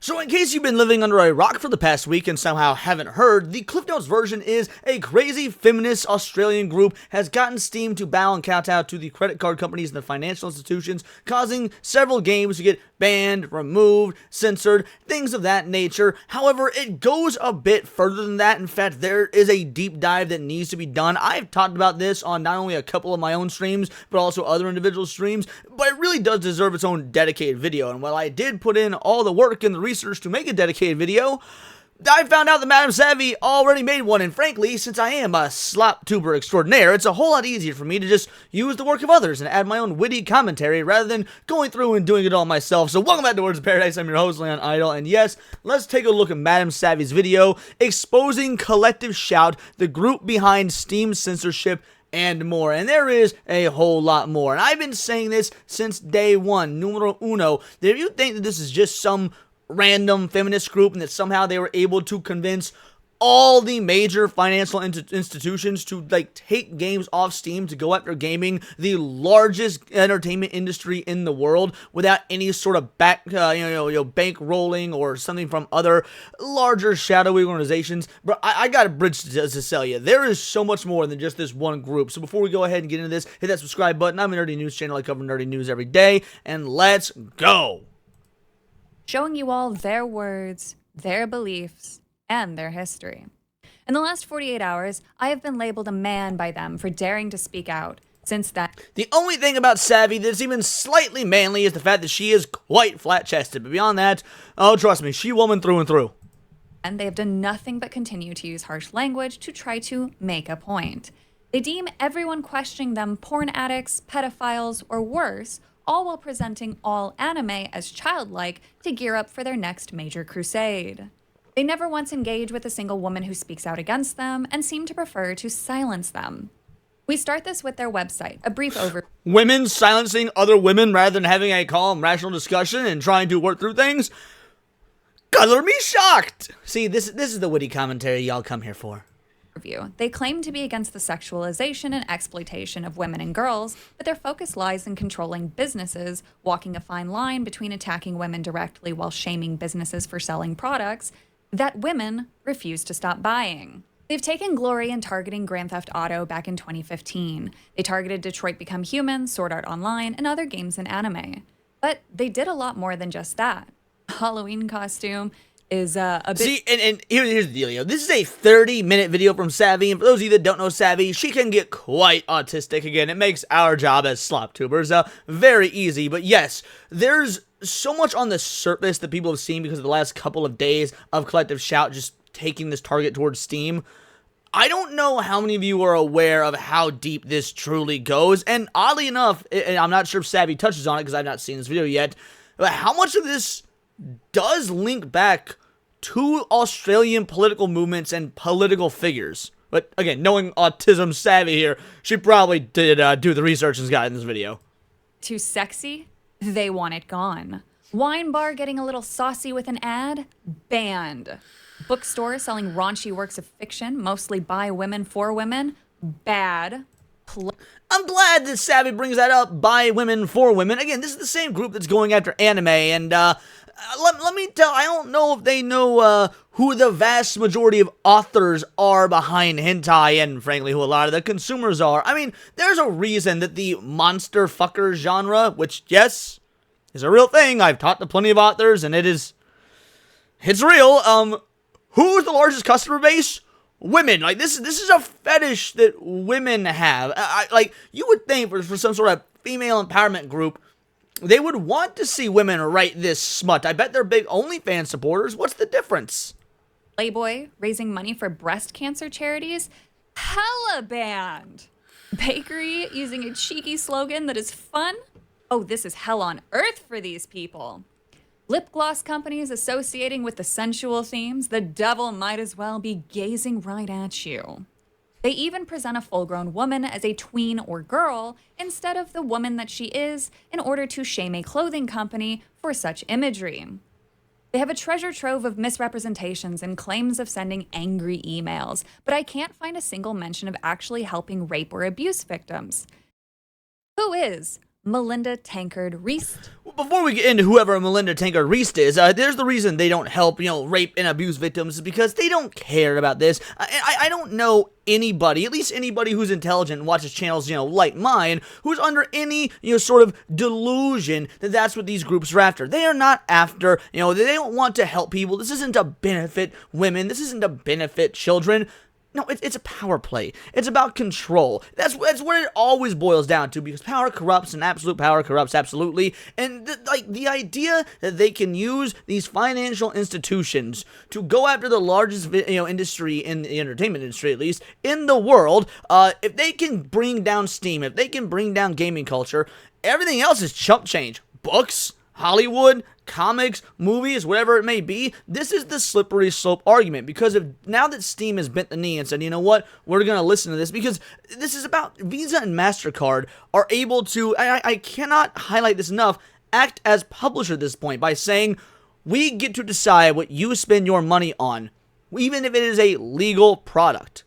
So in case you've been living under a rock for the past week and somehow haven't heard, the Cliff Notes version is a crazy feminist Australian group has gotten Steam to bow and kowtow to the credit card companies and the financial institutions, causing several games to get banned, removed, censored, things of that nature. However, it goes a bit further than that. In fact, there is a deep dive that needs to be done. I've talked about this on not only a couple of my own streams, but also other individual streams, but it really does deserve its own dedicated video. And while I did put in all the work and the research to make a dedicated video, I found out that Madame Savvy already made one, and frankly, since I am a slop tuber extraordinaire, it's a whole lot easier for me to just use the work of others and add my own witty commentary rather than going through and doing it all myself. So welcome back to Words of Paradise. I'm your host, Leon Idol, and yes, let's take a look at Madame Savvy's video exposing Collective Shout, the group behind Steam censorship, and more. And there is a whole lot more. And I've been saying this since day one, numero uno, that if you think that this is just some random feminist group and that somehow they were able to convince all the major financial institutions to take games off Steam to go after gaming, the largest entertainment industry in the world, without any sort of bank rolling or something from other larger shadowy organizations. But I got a bridge to sell you. There is so much more than just this one group. So before we go ahead and get into this, hit that subscribe button. I'm a nerdy news channel. I cover nerdy news every day, and let's go. Showing you all their words, their beliefs, and their history. In the last 48 hours, I have been labeled a man by them for daring to speak out. Since that, the only thing about Savvy that's even slightly manly is the fact that she is quite flat-chested. But beyond that, oh, trust me, she woman through and through. And they have done nothing but continue to use harsh language to try to make a point. They deem everyone questioning them porn addicts, pedophiles, or worse, all while presenting all anime as childlike to gear up for their next major crusade. They never once engage with a single woman who speaks out against them and seem to prefer to silence them. We start this with their website, a brief overview. Women silencing other women rather than having a calm, rational discussion and trying to work through things? Color me shocked! See, this is the witty commentary y'all come here for. They claim to be against the sexualization and exploitation of women and girls, but their focus lies in controlling businesses, walking a fine line between attacking women directly while shaming businesses for selling products that women refuse to stop buying. They've taken glory in targeting Grand Theft Auto back in 2015. They targeted Detroit Become Human, Sword Art Online, and other games and anime. But they did a lot more than just that. Halloween costume is a bit... See, and here's the deal, this is a 30-minute video from Savvy, and for those of you that don't know Savvy, she can get quite autistic. Again, it makes our job as slop tubers very easy, but yes, there's so much on the surface that people have seen because of the last couple of days of Collective Shout just taking this target towards Steam. I don't know how many of you are aware of how deep this truly goes, and oddly enough, and I'm not sure if Savvy touches on it because I've not seen this video yet, but how much of this does link back to Australian political movements and political figures. But again, knowing Autism Savvy here, she probably did do the research and got in this video. Too sexy? They want it gone. Wine bar getting a little saucy with an ad? Banned. Bookstore selling raunchy works of fiction, mostly by women for women? Bad. I'm glad that Savvy brings that up, by women for women. Again, this is the same group that's going after anime, and let me tell, I don't know if they know who the vast majority of authors are behind hentai, and frankly, who a lot of the consumers are. I mean, there's a reason that the monster fucker genre, which, yes, is a real thing. I've talked to plenty of authors, and it's real. Who's the largest customer base? Women. This is a fetish that women have. You would think for some sort of female empowerment group, they would want to see women write this smut. I bet they're big OnlyFans supporters. What's the difference? Playboy raising money for breast cancer charities? Hella banned. Bakery using a cheeky slogan that is fun? Oh, this is hell on earth for these people. Lip gloss companies associating with the sensual themes, the devil might as well be gazing right at you. They even present a full-grown woman as a tween or girl instead of the woman that she is in order to shame a clothing company for such imagery. They have a treasure trove of misrepresentations and claims of sending angry emails, but I can't find a single mention of actually helping rape or abuse victims. Who is Melinda Tankard Reese. Before we get into whoever Melinda Tankard Reese is, there's the reason they don't help, rape and abuse victims is because they don't care about this. I don't know anybody, at least anybody who's intelligent and watches channels, like mine, who's under any, sort of delusion that that's what these groups are after. They are not after, they don't want to help people. This isn't to benefit women. This isn't to benefit children. No, it's a power play. It's about control. That's what it always boils down to, because power corrupts and absolute power corrupts absolutely. And the idea that they can use these financial institutions to go after the largest industry in the entertainment industry, at least in the world, if they can bring down Steam, if they can bring down gaming culture, everything else is chump change. Books, Hollywood, comics, movies, whatever it may be. This is the slippery slope argument, because now that Steam has bent the knee and said, you know what, we're going to listen to this, because this is about Visa and MasterCard are able to, I cannot highlight this enough, act as publisher at this point by saying, we get to decide what you spend your money on, even if it is a legal product.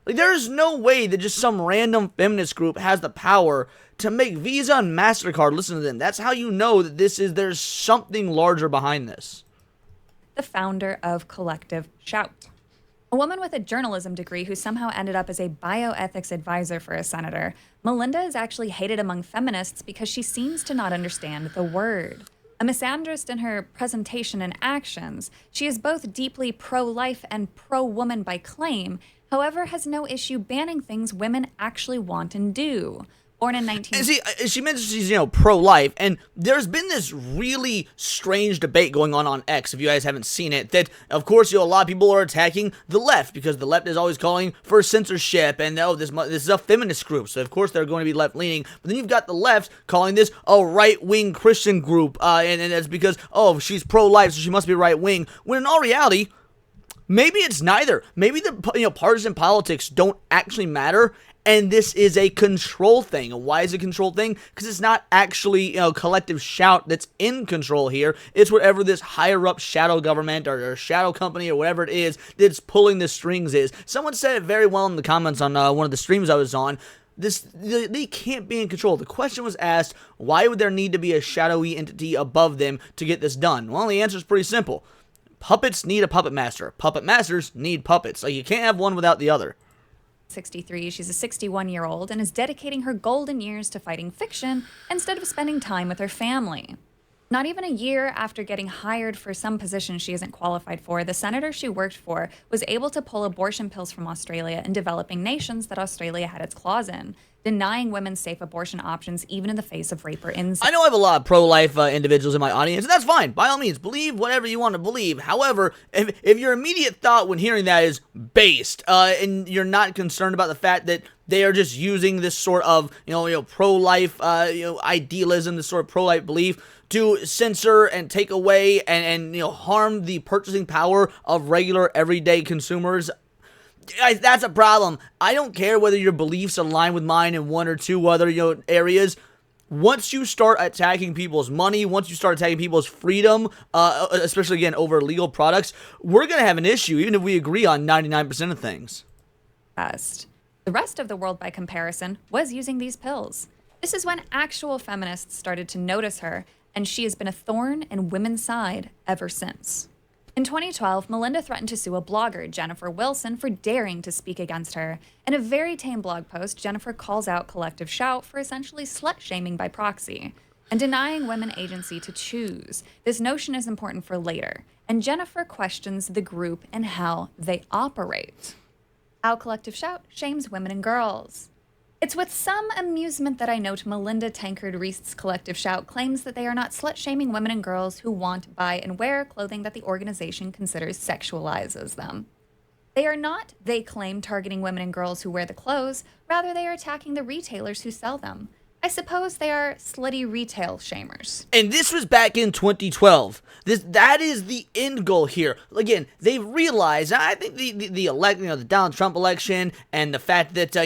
There is no way that just some random feminist group has the power to make Visa and MasterCard listen to them. That's how you know that there's something larger behind this. The founder of Collective Shout. A woman with a journalism degree who somehow ended up as a bioethics advisor for a senator, Melinda is actually hated among feminists because she seems to not understand the word. A misandrist in her presentation and actions, she is both deeply pro-life and pro-woman by claim, however has no issue banning things women actually want and do. Born in 19... See, she mentions she's, pro-life, and there's been this really strange debate going on X, if you guys haven't seen it, that, of course, a lot of people are attacking the left, because the left is always calling for censorship, and, this is a feminist group, so of course they're going to be left-leaning, but then you've got the left calling this a right-wing Christian group, and that's because, she's pro-life, so she must be right-wing, when in all reality, maybe it's neither. Maybe the partisan politics don't actually matter, and this is a control thing. And why is it a control thing? Because it's not actually, Collective Shout that's in control here. It's whatever this higher-up shadow government or shadow company or whatever it is that's pulling the strings is. Someone said it very well in the comments on one of the streams I was on. They can't be in control. The question was asked, why would there need to be a shadowy entity above them to get this done? Well, the answer is pretty simple. Puppets need a puppet master. Puppet masters need puppets. You can't have one without the other. 63, she's a 61-year-old and is dedicating her golden years to fighting fiction instead of spending time with her family. Not even a year after getting hired for some position she isn't qualified for, the senator she worked for was able to pull abortion pills from Australia in developing nations that Australia had its claws in, denying women safe abortion options even in the face of rape or incest. I know I have a lot of pro-life individuals in my audience, and that's fine. By all means, believe whatever you want to believe. However, if your immediate thought when hearing that is based, and you're not concerned about the fact that they are just using this sort of, pro-life, idealism, this sort of pro-life belief to censor and take away and harm the purchasing power of regular, everyday consumers, guys, that's a problem. I don't care whether your beliefs align with mine in one or two other, areas. Once you start attacking people's money, once you start attacking people's freedom, especially, again, over legal products, we're going to have an issue, even if we agree on 99% of things. The rest of the world, by comparison, was using these pills. This is when actual feminists started to notice her, and she has been a thorn in women's side ever since. In 2012, Melinda threatened to sue a blogger, Jennifer Wilson, for daring to speak against her. In a very tame blog post, Jennifer calls out Collective Shout for essentially slut-shaming by proxy and denying women agency to choose. This notion is important for later, and Jennifer questions the group and how they operate. How Collective Shout shames women and girls. It's with some amusement that I note Melinda Tankard Reese's Collective Shout claims that they are not slut-shaming women and girls who want, buy, and wear clothing that the organization considers sexualizes them. They are not, they claim, targeting women and girls who wear the clothes. Rather, they are attacking the retailers who sell them. I suppose they are slutty retail shamers. And this was back in 2012. That is the end goal here. Again, they've realized, I think the Donald Trump election and the fact that,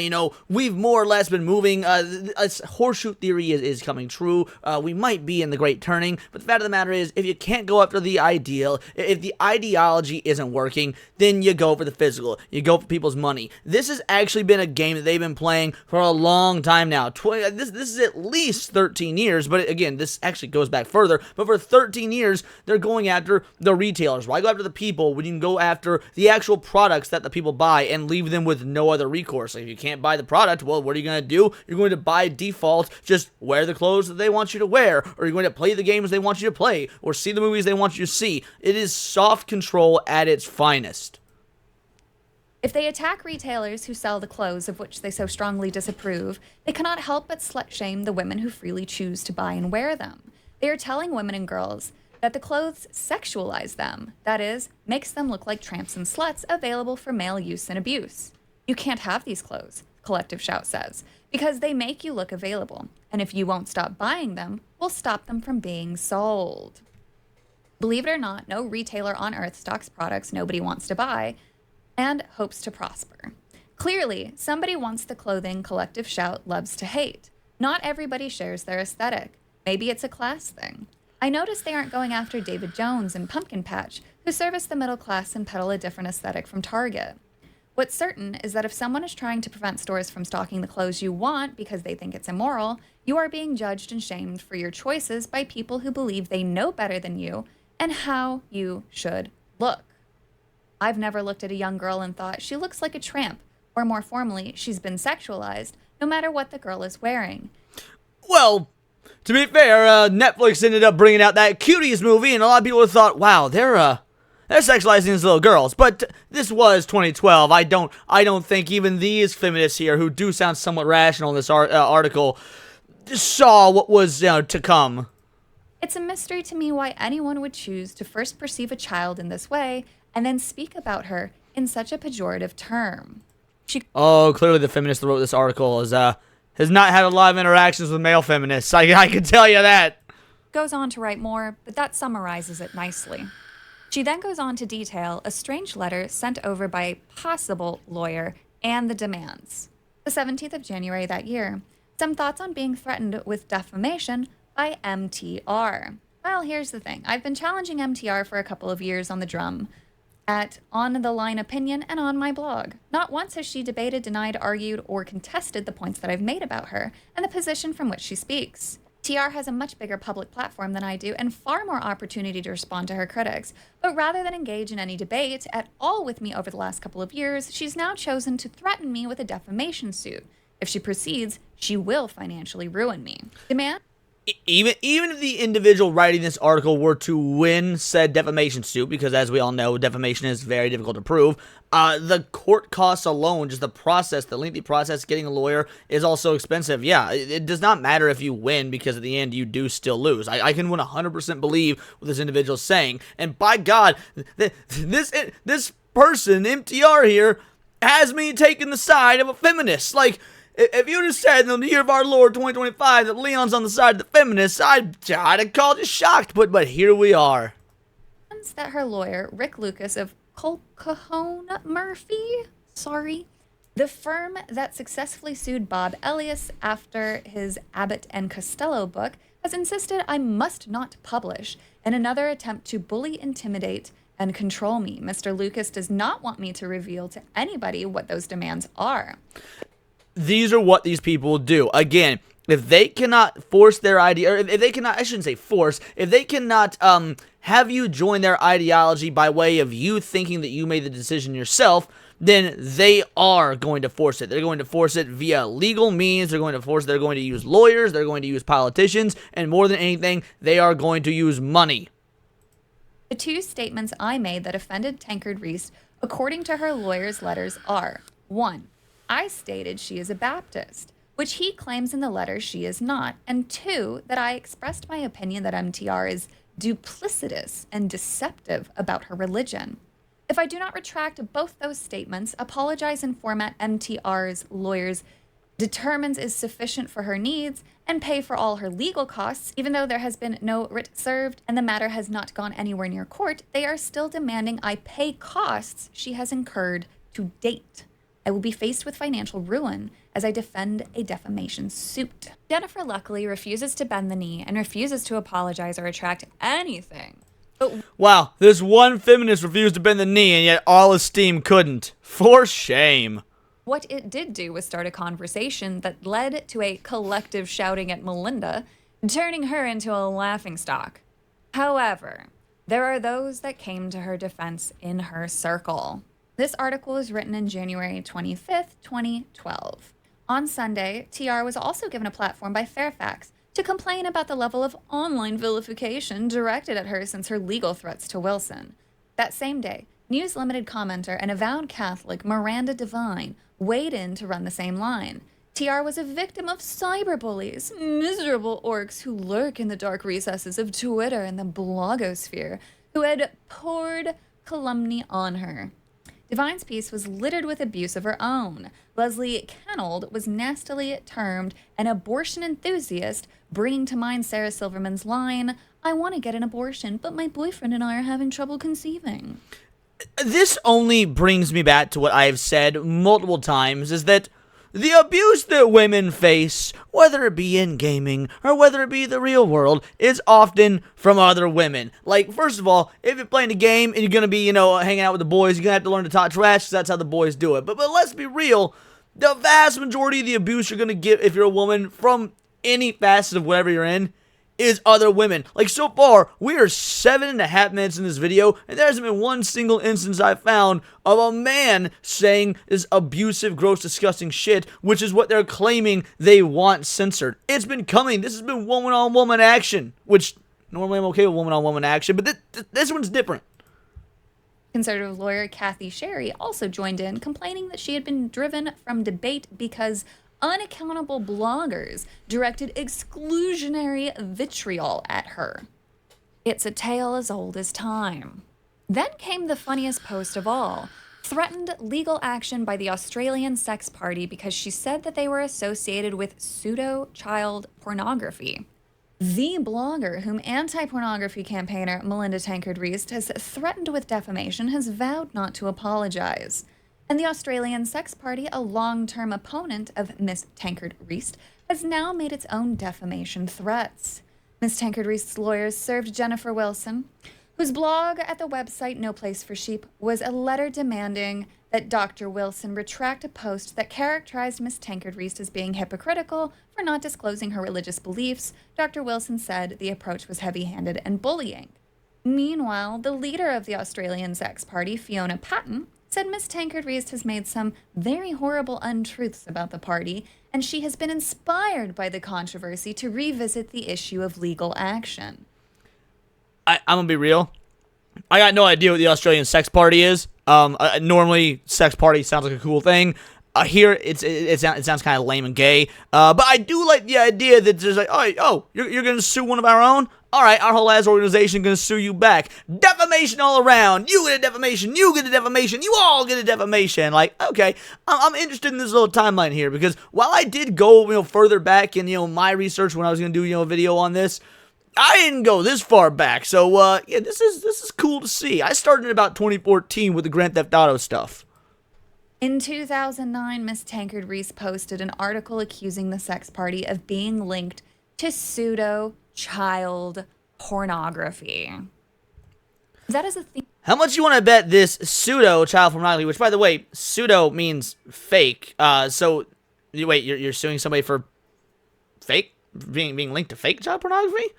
we've more or less been moving, horseshoe theory is coming true. We might be in the great turning, but the fact of the matter is, if you can't go after the ideal, if the ideology isn't working, then you go for the physical. You go for people's money. This has actually been a game that they've been playing for a long time now. This this is at least 13 years, but again, this actually goes back further, but for 13 years, they're going after the retailers. Why go after the people when you can go after the actual products that the people buy and leave them with no other recourse? Like, if you can't buy the product, well, what are you going to do? You're going to by default just wear the clothes that they want you to wear, or you're going to play the games they want you to play, or see the movies they want you to see. It is soft control at its finest. If they attack retailers who sell the clothes of which they so strongly disapprove, they cannot help but slut-shame the women who freely choose to buy and wear them. They are telling women and girls that the clothes sexualize them, that is, makes them look like tramps and sluts available for male use and abuse. You can't have these clothes, Collective Shout says, because they make you look available, and if you won't stop buying them, we'll stop them from being sold. Believe it or not, no retailer on earth stocks products nobody wants to buy, and hopes to prosper. Clearly, somebody wants the clothing Collective Shout loves to hate. Not everybody shares their aesthetic. Maybe it's a class thing. I notice they aren't going after David Jones and Pumpkin Patch, who service the middle class and peddle a different aesthetic from Target. What's certain is that if someone is trying to prevent stores from stocking the clothes you want because they think it's immoral, you are being judged and shamed for your choices by people who believe they know better than you and how you should look. I've never looked at a young girl and thought, she looks like a tramp, or more formally, she's been sexualized, no matter what the girl is wearing. Well, to be fair, Netflix ended up bringing out that Cuties movie, and a lot of people thought, wow, they're sexualizing these little girls. But this was 2012. I don't think even these feminists here, who do sound somewhat rational in this article, saw what was to come. It's a mystery to me why anyone would choose to first perceive a child in this way and then speak about her in such a pejorative term. Clearly the feminist that wrote this article has not had a lot of interactions with male feminists. I can tell you that. Goes on to write more, but that summarizes it nicely. She then goes on to detail a strange letter sent over by a possible lawyer and the demands. The 17th of January that year. Some thoughts on being threatened with defamation by MTR. Well, here's the thing. I've been challenging MTR for a couple of years on the drum at On the Line Opinion and on my blog. Not once has she debated, denied, argued, or contested the points that I've made about her and the position from which she speaks. TR has a much bigger public platform than I do and far more opportunity to respond to her critics. But rather than engage in any debate at all with me over the last couple of years, she's now chosen to threaten me with a defamation suit. If she proceeds, she will financially ruin me. Demand? Even if the individual writing this article were to win said defamation suit, because as we all know, defamation is very difficult to prove, the court costs alone, just the lengthy process, getting a lawyer is also expensive. Yeah, it does not matter if you win, because at the end you do still lose. I can 100% believe what this individual is saying, and by God, this person, MTR here, has me taking the side of a feminist. Like, if you just said in the year of our Lord 2025 that Leon's on the side of the feminists, I'd have called you shocked, but here we are. That her lawyer, Rick Lucas of Colquhoun Murphy, the firm that successfully sued Bob Elias after his Abbott and Costello book, has insisted I must not publish in another attempt to bully, intimidate, and control me. Mr. Lucas does not want me to reveal to anybody what those demands are. These are what these people do. Again, if they cannot force their idea, or if they cannot, I shouldn't say force, if they cannot have you join their ideology by way of you thinking that you made the decision yourself, then they are going to force it. They're going to force it via legal means. They're going to use lawyers. They're going to use politicians. And more than anything, they are going to use money. The two statements I made that offended Tancred Reese, according to her lawyer's letters, are: 1. I stated she is a Baptist, which he claims in the letter she is not, and 2, that I expressed my opinion that MTR is duplicitous and deceptive about her religion. If I do not retract both those statements, apologize in format MTR's lawyers determines is sufficient for her needs, and pay for all her legal costs, even though there has been no writ served and the matter has not gone anywhere near court, they are still demanding I pay costs she has incurred to date. I will be faced with financial ruin as I defend a defamation suit. Jennifer luckily refuses to bend the knee and refuses to apologize or retract anything. Wow, this one feminist refused to bend the knee and yet all esteem couldn't. For shame. What it did do was start a conversation that led to a collective shouting at Melinda, turning her into a laughingstock. However, there are those that came to her defense in her circle. This article was written in January 25th, 2012. On Sunday, TR was also given a platform by Fairfax to complain about the level of online vilification directed at her since her legal threats to Wilson. That same day, News Limited commenter and avowed Catholic Miranda Devine weighed in to run the same line. TR was a victim of cyberbullies, miserable orcs who lurk in the dark recesses of Twitter and the blogosphere, who had poured calumny on her. Devine's piece was littered with abuse of her own. Leslie Kennold was nastily termed an abortion enthusiast, bringing to mind Sarah Silverman's line, "I want to get an abortion, but my boyfriend and I are having trouble conceiving." This only brings me back to what I've said multiple times, is that the abuse that women face, whether it be in gaming or whether it be the real world, is often from other women. Like, first of all, if you're playing a game and you're going to be, hanging out with the boys, you're going to have to learn to talk trash because that's how the boys do it. But let's be real, the vast majority of the abuse you're going to get if you're a woman from any facet of whatever you're in is other women. Like, so far, we are 7.5 minutes in this video, and there hasn't been one single instance I've found of a man saying this abusive, gross, disgusting shit, which is what they're claiming they want censored. It's been coming. This has been woman-on-woman action, which normally I'm okay with woman-on-woman action, but this one's different. Conservative lawyer Kathy Sherry also joined in, complaining that she had been driven from debate because unaccountable bloggers directed exclusionary vitriol at her. It's a tale as old as time. Then came the funniest post of all. Threatened legal action by the Australian Sex Party because she said that they were associated with pseudo-child pornography. The blogger, whom anti-pornography campaigner Melinda Tankard-Reist has threatened with defamation, has vowed not to apologize. And the Australian Sex Party, a long-term opponent of Miss Tankard-Reist, has now made its own defamation threats. Miss Tankard-Reist's lawyers served Jennifer Wilson, whose blog at the website No Place for Sheep was a letter demanding that Dr. Wilson retract a post that characterized Miss Tankard-Reist as being hypocritical for not disclosing her religious beliefs. Dr. Wilson said the approach was heavy-handed and bullying. Meanwhile, the leader of the Australian Sex Party, Fiona Patten, said Miss Tankard-Reist has made some very horrible untruths about the party, and she has been inspired by the controversy to revisit the issue of legal action. I'm gonna be real. I got no idea what the Australian Sex Party is. Normally, sex party sounds like a cool thing. Here, it sounds kind of lame and gay. But I do like the idea that there's like, you're gonna sue one of our own? All right, our whole ass organization gonna sue you back. Defamation all around. You get a defamation. You get a defamation. You all get a defamation. Like, okay, I'm interested in this little timeline here because while I did go, further back in, my research when I was gonna do, a video on this, I didn't go this far back. So, yeah, this is cool to see. I started in about 2014 with the Grand Theft Auto stuff. In 2009, Miss Tankard-Reist posted an article accusing the sex party of being linked to pseudo-child pornography. That is a thing. How much you want to bet this pseudo-child pornography, which, by the way, pseudo means fake. So, wait, you're suing somebody for fake? Being linked to fake child pornography?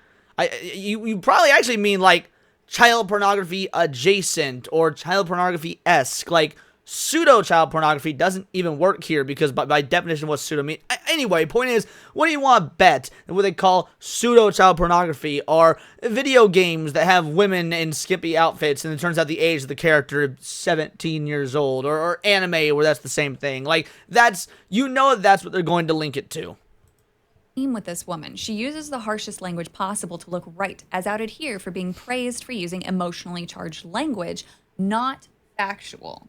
You probably actually mean, like, child pornography adjacent or child pornography-esque. Like, pseudo-child pornography doesn't even work here because by definition what pseudo means. Anyway, point is, what do you want to bet? What they call pseudo-child pornography are video games that have women in skimpy outfits and it turns out the age of the character is 17 years old. Or anime where that's the same thing. Like, that's what they're going to link it to. With this woman. She uses the harshest language possible to look right, as outed here for being praised for using emotionally charged language, not factual.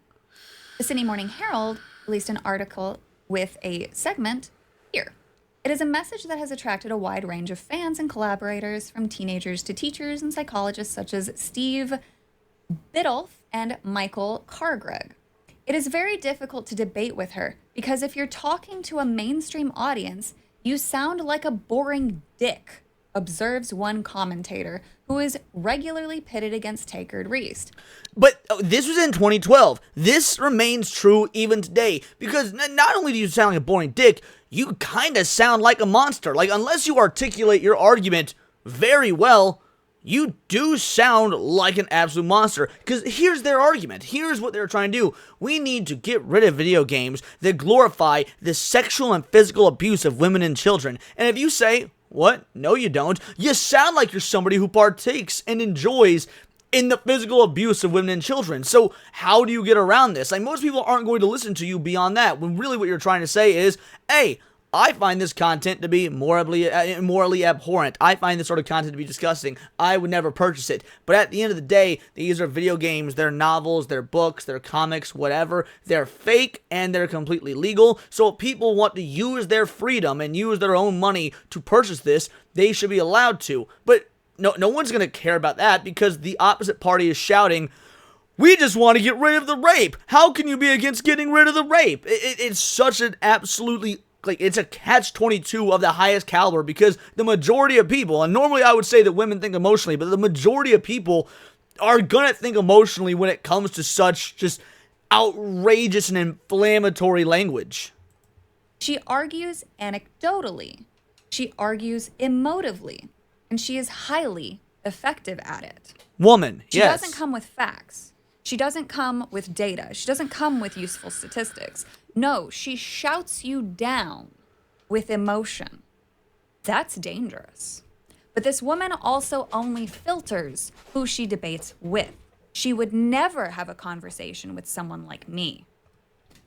The Sydney Morning Herald released an article with a segment here. It is a message that has attracted a wide range of fans and collaborators, from teenagers to teachers and psychologists such as Steve Biddulph and Michael Cargreg. It is very difficult to debate with her because if you're talking to a mainstream audience, you sound like a boring dick. observes one commentator who is regularly pitted against Tankard Reist. But this was in 2012. This remains true even today, because not only do you sound like a boring dick, you kind of sound like a monster. Like, unless you articulate your argument very well, you do sound like an absolute monster. Because here's their argument. Here's what they're trying to do. We need to get rid of video games that glorify the sexual and physical abuse of women and children. And if you say, what? No, you don't. You sound like you're somebody who partakes and enjoys in the physical abuse of women and children. So how do you get around this? Like, most people aren't going to listen to you beyond that, when really what you're trying to say is, hey, I find this content to be morally abhorrent. I find this sort of content to be disgusting. I would never purchase it. But at the end of the day, these are video games, they're novels, they're books, they're comics, whatever. They're fake and they're completely legal. So if people want to use their freedom and use their own money to purchase this, they should be allowed to. But no one's going to care about that, because the opposite party is shouting, we just want to get rid of the rape. How can you be against getting rid of the rape? It's such an absolutely, like, it's a catch-22 of the highest caliber, because the majority of people, and normally I would say that women think emotionally, but the majority of people are going to think emotionally when it comes to such just outrageous and inflammatory language. She argues anecdotally. She argues emotively. And she is highly effective at it. Woman, She yes. doesn't come with facts. She doesn't come with data. She doesn't come with useful statistics. No, she shouts you down with emotion. That's dangerous. But this woman also only filters who she debates with. She would never have a conversation with someone like me.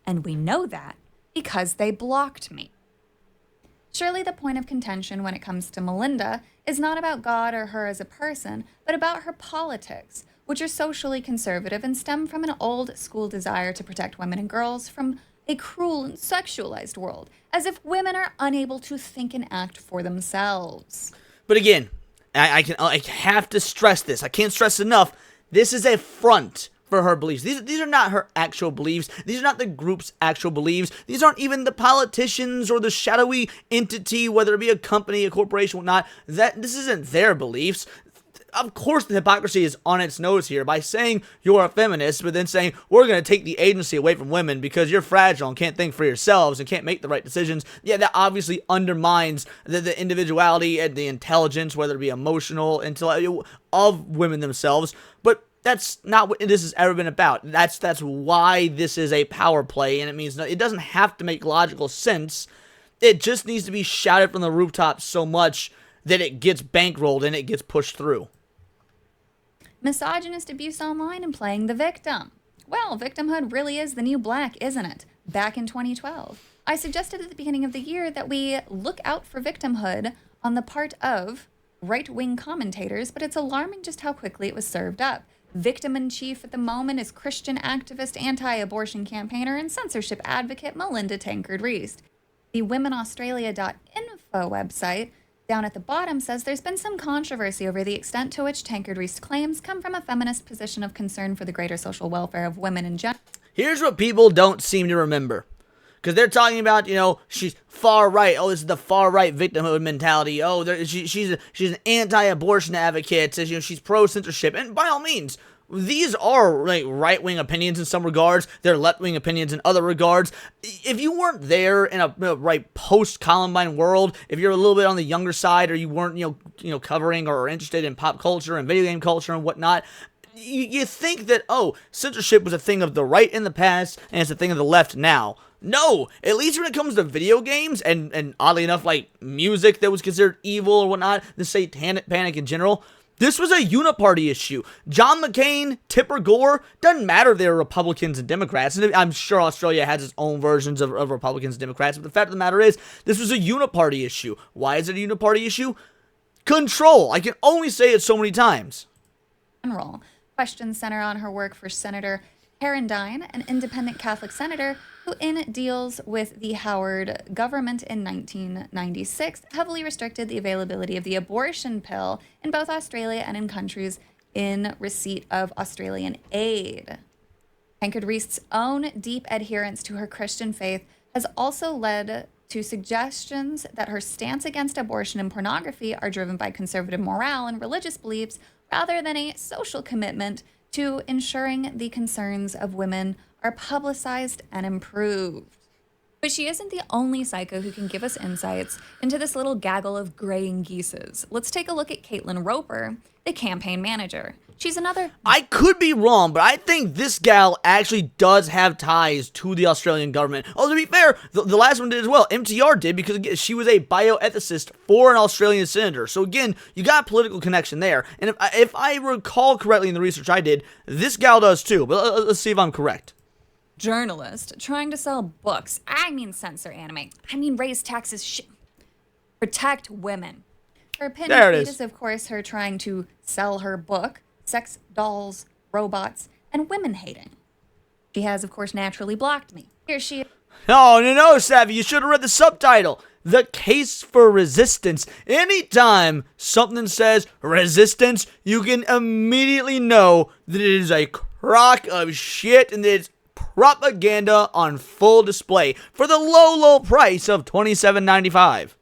And we know that because they blocked me. Surely the point of contention when it comes to Melinda is not about God or her as a person, but about her politics, which are socially conservative and stem from an old school desire to protect women and girls from a cruel and sexualized world, as if women are unable to think and act for themselves. But again, I have to stress this. I can't stress enough. This is a front for her beliefs. These are not her actual beliefs. These are not the group's actual beliefs. These aren't even the politicians or the shadowy entity, whether it be a company, a corporation, whatnot. This isn't their beliefs. Of course, the hypocrisy is on its nose here by saying you're a feminist, but then saying we're going to take the agency away from women because you're fragile and can't think for yourselves and can't make the right decisions. Yeah, that obviously undermines the individuality and the intelligence, whether it be emotional, intellectual, of women themselves. But that's not what this has ever been about. That's why this is a power play, and it means it doesn't have to make logical sense. It just needs to be shouted from the rooftops so much that it gets bankrolled and it gets pushed through. Misogynist abuse online and playing the victim. Well, victimhood really is the new black, isn't it? Back in 2012, I suggested at the beginning of the year that we look out for victimhood on the part of right-wing commentators, but it's alarming just how quickly it was served up. Victim-in-chief at the moment is Christian activist, anti-abortion campaigner, and censorship advocate Melinda Tankard Reist. The womenaustralia.info website down at the bottom says there's been some controversy over the extent to which Tankard Reist's claims come from a feminist position of concern for the greater social welfare of women in general. Here's what people don't seem to remember. Because they're talking about, she's far right. Oh, this is the far right victimhood mentality. Oh, she's an anti-abortion advocate. Says, she's pro-censorship. And by all means, these are like right-wing opinions in some regards. They're left-wing opinions in other regards. If you weren't there in a post-Columbine world, if you're a little bit on the younger side, or you weren't, covering or interested in pop culture and video game culture and whatnot, you think that, censorship was a thing of the right in the past and it's a thing of the left now. No, at least when it comes to video games and oddly enough, like music that was considered evil or whatnot, the satanic panic in general, this was a uniparty issue. John McCain, Tipper Gore, doesn't matter if they're Republicans and Democrats, and I'm sure Australia has its own versions of Republicans and Democrats, but the fact of the matter is, this was a uniparty issue. Why is it a uniparty issue? Control. I can only say it so many times. General. Questions center on her work for Senator Herendine, an independent Catholic senator who deals with the Howard government in 1996, heavily restricted the availability of the abortion pill in both Australia and in countries in receipt of Australian aid. Tankard Reist's own deep adherence to her Christian faith has also led to suggestions that her stance against abortion and pornography are driven by conservative morale and religious beliefs rather than a social commitment to ensuring the concerns of women are publicized and improved. But she isn't the only psycho who can give us insights into this little gaggle of graying geeses. Let's take a look at Caitlin Roper, the campaign manager. She's another... I could be wrong, but I think this gal actually does have ties to the Australian government. Oh, to be fair, the last one did as well. MTR did, because again, she was a bioethicist for an Australian senator. So again, you got a political connection there. And if I recall correctly in the research I did, this gal does too. But let's see if I'm correct. Journalist trying to sell books. I mean censor anime. I mean raise taxes. Protect women. Her pinned tweet is, of course, her trying to sell her book, Sex, Dolls, Robots, and Women Hating. She has, of course, naturally blocked me. Here she is. No, Savvy, you should have read the subtitle. The Case for Resistance. Anytime something says resistance, you can immediately know that it is a crock of shit and that it's propaganda on full display for the low price of $27.95.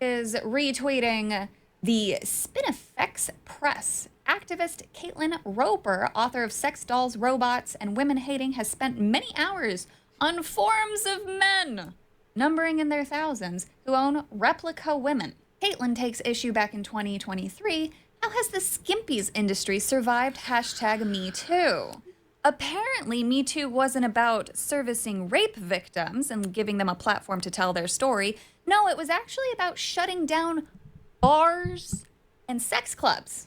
Is retweeting the Spinifex Press. Activist Caitlin Roper, author of Sex, Dolls, Robots, and Women Hating, has spent many hours on forums of men, numbering in their thousands, who own replica women. Caitlin takes issue back in 2023. How has the skimpies industry survived #MeToo? Apparently, Me Too wasn't about servicing rape victims and giving them a platform to tell their story. No, it was actually about shutting down bars and sex clubs.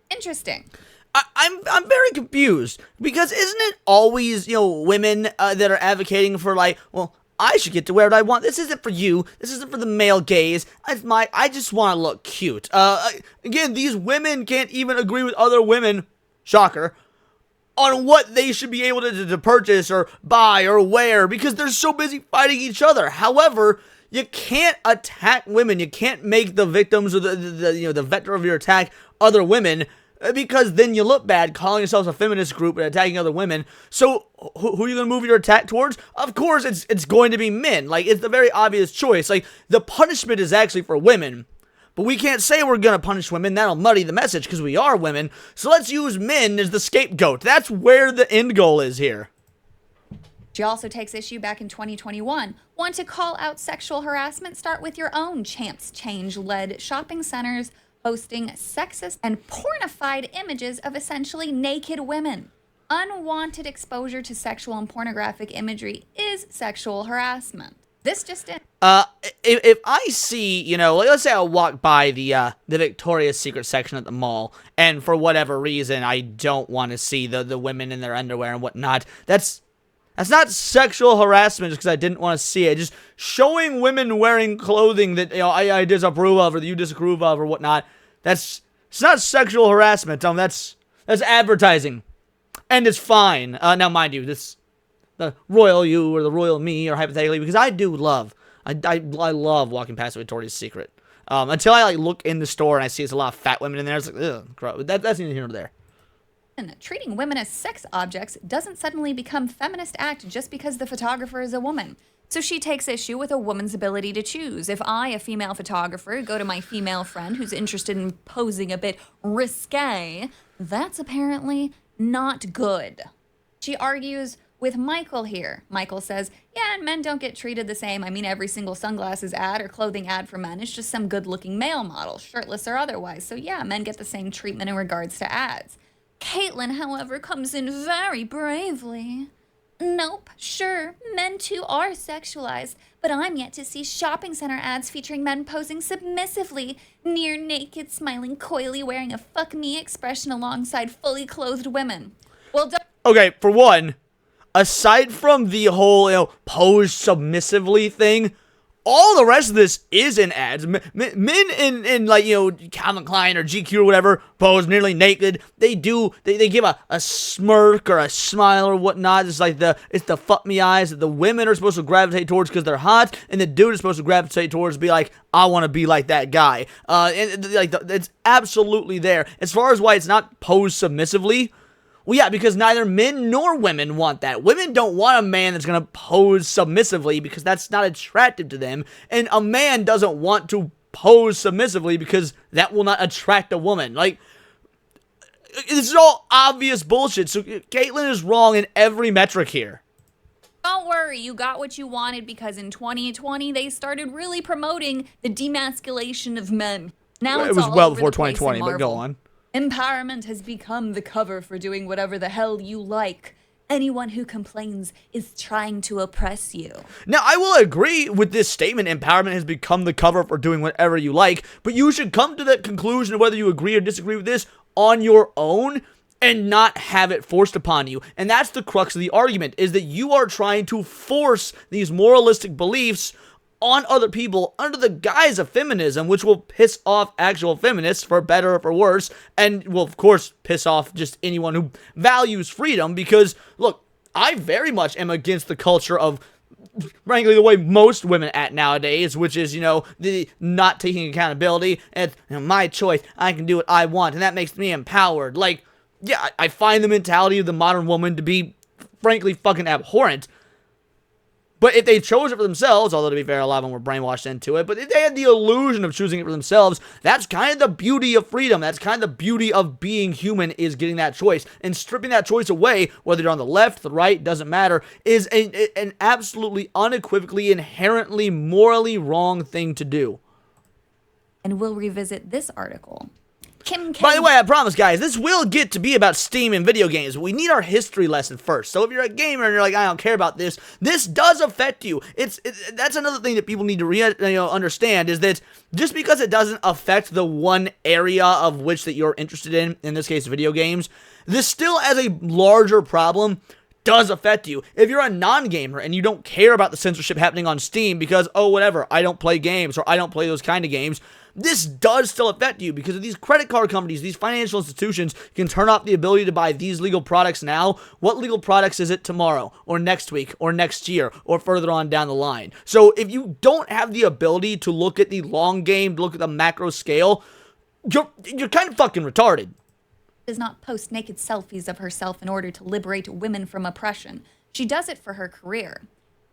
Interesting. I'm very confused, because isn't it always, women that are advocating for, like, well, I should get to wear what I want. This isn't for you. This isn't for the male gaze. I just want to look cute. Again, these women can't even agree with other women, shocker, on what they should be able to purchase or buy or wear, because they're so busy fighting each other. However, you can't attack women. You can't make the victims or the vector of your attack other women, because then you look bad calling yourselves a feminist group and attacking other women. So who are you going to move your attack towards? Of course, it's going to be men. Like, it's the very obvious choice. Like, the punishment is actually for women. But we can't say we're going to punish women. That'll muddy the message, because we are women. So let's use men as the scapegoat. That's where the end goal is here. She also takes issue back in 2021. Want to call out sexual harassment? Start with your own. Champs Change-led shopping centers hosting sexist and pornified images of essentially naked women. Unwanted exposure to sexual and pornographic imagery is sexual harassment. This just in. If I see, let's say I walk by the Victoria's Secret section at the mall, and for whatever reason I don't want to see the women in their underwear and whatnot, that's not sexual harassment just because I didn't want to see it. Just showing women wearing clothing that I disapprove of or that you disapprove of or whatnot, it's not sexual harassment. That's advertising, and it's fine. Now, mind you, the royal you or the royal me, or hypothetically, because I do love, I love walking past Victoria's Secret. Until I look in the store and I see there's a lot of fat women in there, it's like, ugh, gross. That's neither here nor there. Treating women as sex objects doesn't suddenly become feminist act just because the photographer is a woman. So she takes issue with a woman's ability to choose. If I, a female photographer, go to my female friend who's interested in posing a bit risque, that's apparently not good. She argues with Michael here. Michael says, yeah, and men don't get treated the same. I mean, every single sunglasses ad or clothing ad for men is just some good-looking male model, shirtless or otherwise. So yeah, men get the same treatment in regards to ads. Caitlin, however, comes in very bravely. Nope, sure, men too are sexualized, but I'm yet to see shopping center ads featuring men posing submissively, near naked, smiling coyly, wearing a fuck me expression alongside fully clothed women. Well, okay, for one, aside from the whole, pose submissively thing, all the rest of this is in ads. Men in Calvin Klein or GQ or whatever pose nearly naked. They give a smirk or a smile or whatnot. It's the fuck me eyes that the women are supposed to gravitate towards because they're hot, and the dude is supposed to gravitate towards be like, I want to be like that guy. It's absolutely there. As far as why it's not posed submissively, Well, yeah, because neither men nor women want that. Women don't want a man that's going to pose submissively because that's not attractive to them. And a man doesn't want to pose submissively because that will not attract a woman. Like, this is all obvious bullshit. So Caitlyn is wrong in every metric here. Don't worry, you got what you wanted because in 2020 they started really promoting the demasculation of men. Now It it's was all well over before the place in 2020, but go Marvel. on. Empowerment has become the cover for doing whatever the hell you like. Anyone who complains is trying to oppress you. Now, I will agree with this statement. Empowerment has become the cover for doing whatever you like, but you should come to that conclusion of whether you agree or disagree with this on your own and not have it forced upon you. And that's the crux of the argument, is that you are trying to force these moralistic beliefs on other people under the guise of feminism, which will piss off actual feminists for better or for worse, and will of course piss off just anyone who values freedom, because look, I very much am against the culture of, frankly, the way most women act nowadays, which is, the not taking accountability, and my choice, I can do what I want, and that makes me empowered. Like, yeah, I find the mentality of the modern woman to be, frankly, fucking abhorrent. But if they chose it for themselves, although to be fair, a lot of them were brainwashed into it, but if they had the illusion of choosing it for themselves, that's kind of the beauty of freedom. That's kind of the beauty of being human, is getting that choice. And stripping that choice away, whether you're on the left, the right, doesn't matter, is an absolutely unequivocally, inherently, morally wrong thing to do. And we'll revisit this article. By the way, I promise, guys, this will get to be about Steam and video games, but we need our history lesson first. So if you're a gamer and you're like, I don't care about this, this does affect you. That's another thing that people need to understand, is that just because it doesn't affect the one area of which that you're interested in this case, video games, this still, as a larger problem, does affect you. If you're a non-gamer and you don't care about the censorship happening on Steam because, oh, whatever, I don't play games, or I don't play those kind of games, this does still affect you, because if these credit card companies, these financial institutions can turn off the ability to buy these legal products now, what legal products is it tomorrow, or next week, or next year, or further on down the line? So if you don't have the ability to look at the long game, to look at the macro scale, you're kind of fucking retarded. Does not post naked selfies of herself in order to liberate women from oppression. She does it for her career.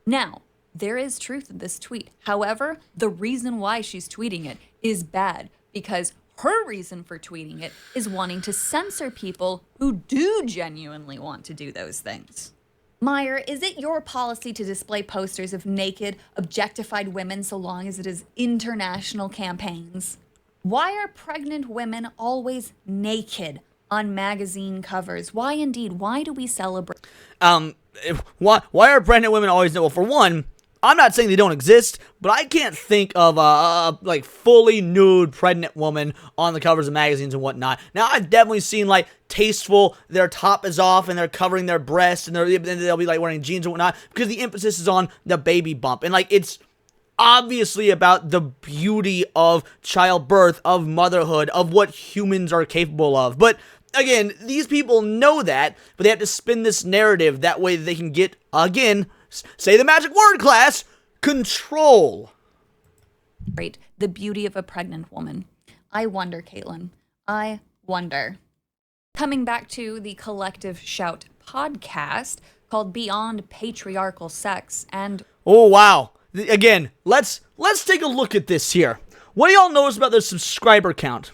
Now, there is truth in this tweet. However, the reason why she's tweeting it is bad, because her reason for tweeting it is wanting to censor people who do genuinely want to do those things. Meyer, is it your policy to display posters of naked, objectified women so long as it is international campaigns? Why are pregnant women always naked on magazine covers? Why indeed? Why do we celebrate? Why are pregnant women always naked? Well, for one, I'm not saying they don't exist, but I can't think of a fully nude pregnant woman on the covers of magazines and whatnot. Now, I've definitely seen tasteful, their top is off and they're covering their breasts, and they'll be wearing jeans and whatnot, because the emphasis is on the baby bump, and it's obviously about the beauty of childbirth, of motherhood, of what humans are capable of. But again, these people know that, but they have to spin this narrative that way they can get, again, say the magic word, class, control. Right, the beauty of a pregnant woman. I wonder, Caitlin. I wonder. Coming back to the Collective Shout podcast called Beyond Patriarchal Sex, and oh wow. Again, let's take a look at this here. What do y'all notice about their subscriber count?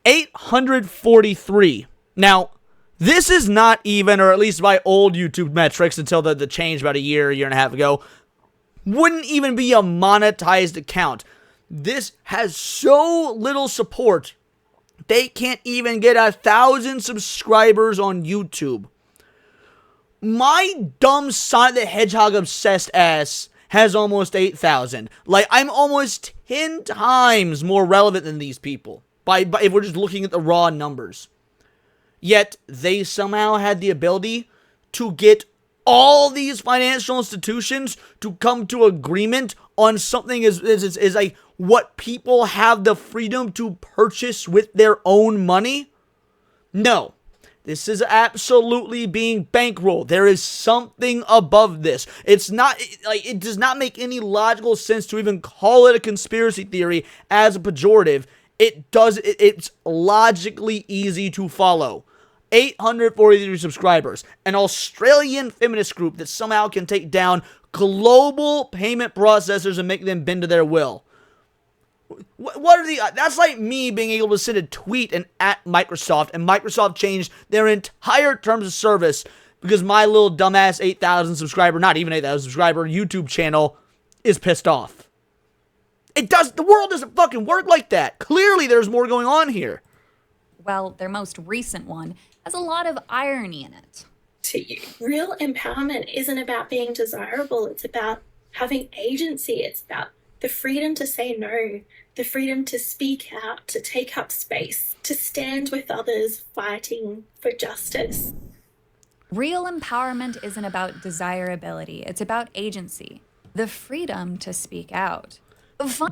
843. Now, this is not even, or at least by old YouTube metrics until the change about a year and a half ago, wouldn't even be a monetized account. This has so little support, they can't even get 1,000 subscribers on YouTube. My dumb Sonic the Hedgehog obsessed ass has almost 8,000. I'm almost 10 times more relevant than these people, if we're just looking at the raw numbers. Yet, they somehow had the ability to get all these financial institutions to come to agreement on something is what people have the freedom to purchase with their own money? No. This is absolutely being bankrolled. There is something above this. It's not, it does not make any logical sense to even call it a conspiracy theory as a pejorative. It's logically easy to follow. 843 subscribers. An Australian feminist group that somehow can take down global payment processors and make them bend to their will. What are the... That's like me being able to send a tweet and at Microsoft, and Microsoft changed their entire terms of service because my little dumbass 8,000 subscriber, not even 8,000 subscriber, YouTube channel is pissed off. The world doesn't fucking work like that. Clearly there's more going on here. Well, their most recent one has a lot of irony in it. To you, real empowerment isn't about being desirable. It's about having agency. It's about the freedom to say no, the freedom to speak out, to take up space, to stand with others fighting for justice. Real empowerment isn't about desirability. It's about agency, the freedom to speak out.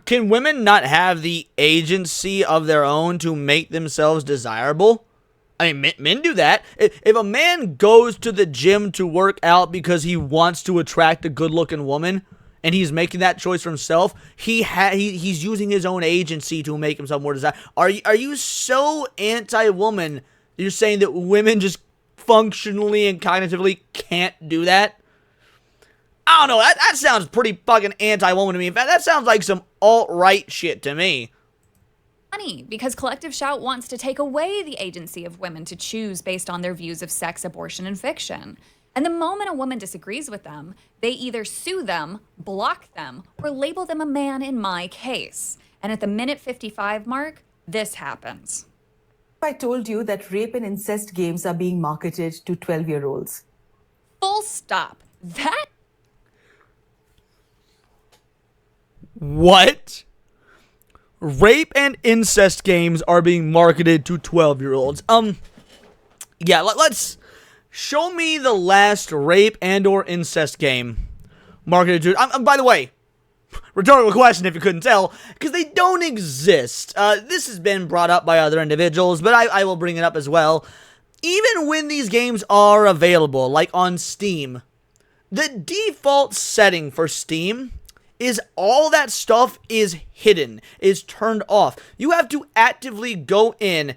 Can women not have the agency of their own to make themselves desirable? I mean, men do that. If a man goes to the gym to work out because he wants to attract a good-looking woman, and he's making that choice for himself, he's using his own agency to make himself more desirable. Are you so anti-woman that you're saying that women just functionally and cognitively can't do that? I don't know. That sounds pretty fucking anti-woman to me. In fact, that sounds like some alt-right shit to me. Funny, because Collective Shout wants to take away the agency of women to choose based on their views of sex, abortion, and fiction. And the moment a woman disagrees with them, they either sue them, block them, or label them a man in my case. And at the minute 55 mark, this happens. I told you that rape and incest games are being marketed to 12-year-olds. Full stop. That... What? Rape and incest games are being marketed to 12-year-olds. Yeah, let's show me the last rape and or incest game marketed to... by the way, rhetorical question if you couldn't tell, because they don't exist. This has been brought up by other individuals, but I will bring it up as well. Even when these games are available, like on Steam, the default setting for Steam is all that stuff is hidden, is turned off. You have to actively go in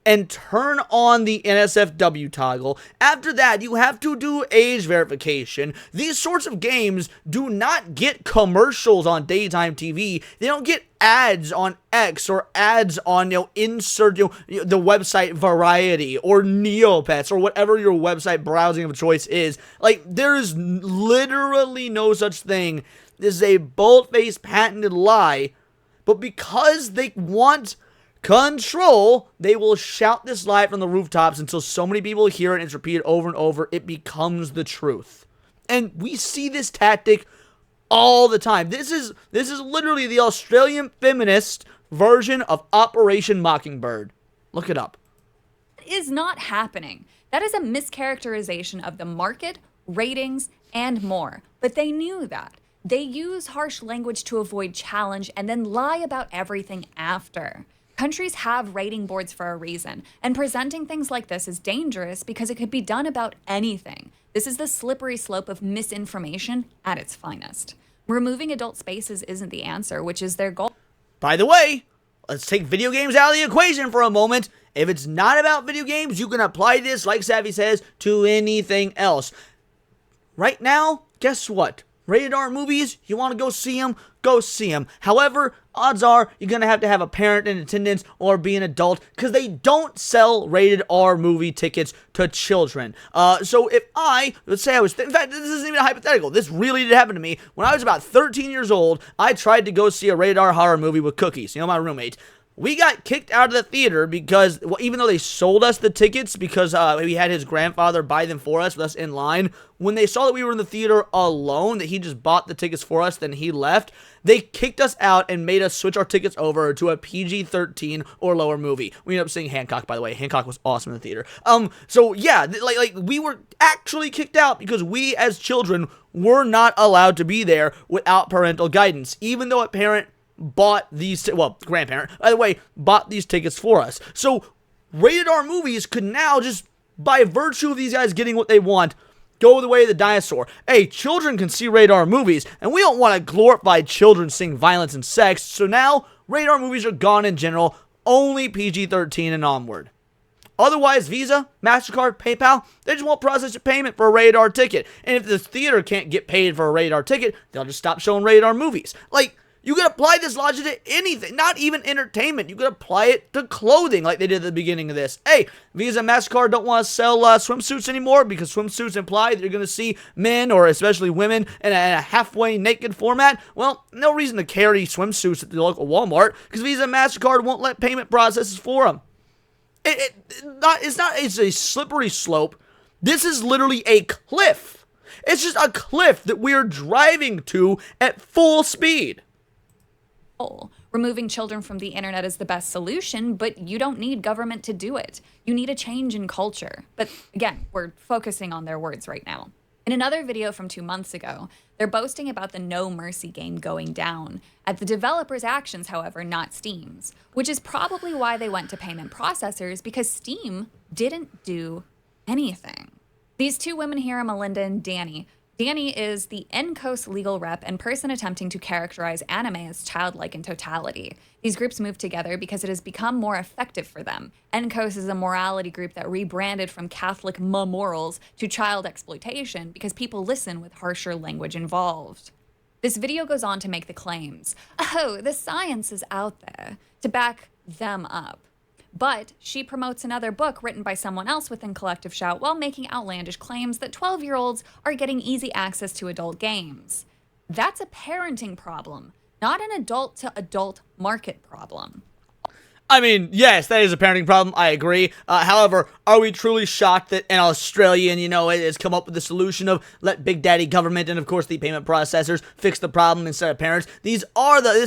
and turn on the NSFW toggle. After that, you have to do age verification. These sorts of games do not get commercials on daytime TV. They don't get ads on X or ads on, the website Variety or Neopets or whatever your website browsing of choice is. Like, there's literally no such thing. This is a bold-faced, patented lie, but because they want control, they will shout this lie from the rooftops until so many people hear it and it's repeated over and over, it becomes the truth. And we see this tactic all the time. This is literally the Australian feminist version of Operation Mockingbird. Look it up. That is not happening. That is a mischaracterization of the market, ratings, and more. But they knew that. They use harsh language to avoid challenge and then lie about everything after. Countries have rating boards for a reason, and presenting things like this is dangerous because it could be done about anything. This is the slippery slope of misinformation at its finest. Removing adult spaces isn't the answer, which is their goal. By the way, let's take video games out of the equation for a moment. If it's not about video games, you can apply this, like Savvy says, to anything else. Right now, guess what? Rated R movies, you want to go see them? Go see them. However, odds are you're going to have a parent in attendance or be an adult because they don't sell rated R movie tickets to children. So if let's say I was, in fact, this isn't even a hypothetical. This really did happen to me. When I was about 13 years old, I tried to go see a rated R horror movie with Cookies, my roommate. We got kicked out of the theater because, even though they sold us the tickets because we had his grandfather buy them for us with us in line, when they saw that we were in the theater alone, that he just bought the tickets for us, then he left, they kicked us out and made us switch our tickets over to a PG-13 or lower movie. We ended up seeing Hancock, by the way. Hancock was awesome in the theater. So yeah, like we were actually kicked out because we as children were not allowed to be there without parental guidance, even though a parent bought these, grandparent, by the way, bought these tickets for us. So, rated R movies could now just, by virtue of these guys getting what they want, go the way of the dinosaur. Hey, children can see rated R movies, and we don't want to glorify children seeing violence and sex, so now, rated R movies are gone in general, only PG-13 and onward. Otherwise, Visa, MasterCard, PayPal, they just won't process your payment for a rated R ticket. And if the theater can't get paid for a rated R ticket, they'll just stop showing rated R movies. Like, you could apply this logic to anything, not even entertainment. You could apply it to clothing like they did at the beginning of this. Hey, Visa and MasterCard don't want to sell swimsuits anymore because swimsuits imply that you're going to see men, or especially women, in a halfway naked format. Well, no reason to carry swimsuits at the local Walmart because Visa and MasterCard won't let payment processes for them. It's a slippery slope. This is literally a cliff. It's just a cliff that we're driving to at full speed. Removing children from the internet is the best solution, but you don't need government to do it. You need a change in culture. But again, we're focusing on their words right now. In another video from 2 months ago, they're boasting about the No Mercy game going down, at the developer's actions, however, not Steam's, which is probably why they went to payment processors, because Steam didn't do anything. These two women here are Melinda and Danny. Danny is the NCOS legal rep and person attempting to characterize anime as childlike in totality. These groups moved together because it has become more effective for them. NCOS is a morality group that rebranded from Catholic morals to child exploitation because people listen with harsher language involved. This video goes on to make the claims, oh, the science is out there, to back them up. But she promotes another book written by someone else within Collective Shout while making outlandish claims that 12-year-olds are getting easy access to adult games. That's a parenting problem, not an adult-to-adult market problem. I mean, yes, that is a parenting problem. I agree. However, are we truly shocked that an Australian, has come up with the solution of let Big Daddy government and, of course, the payment processors fix the problem instead of parents? This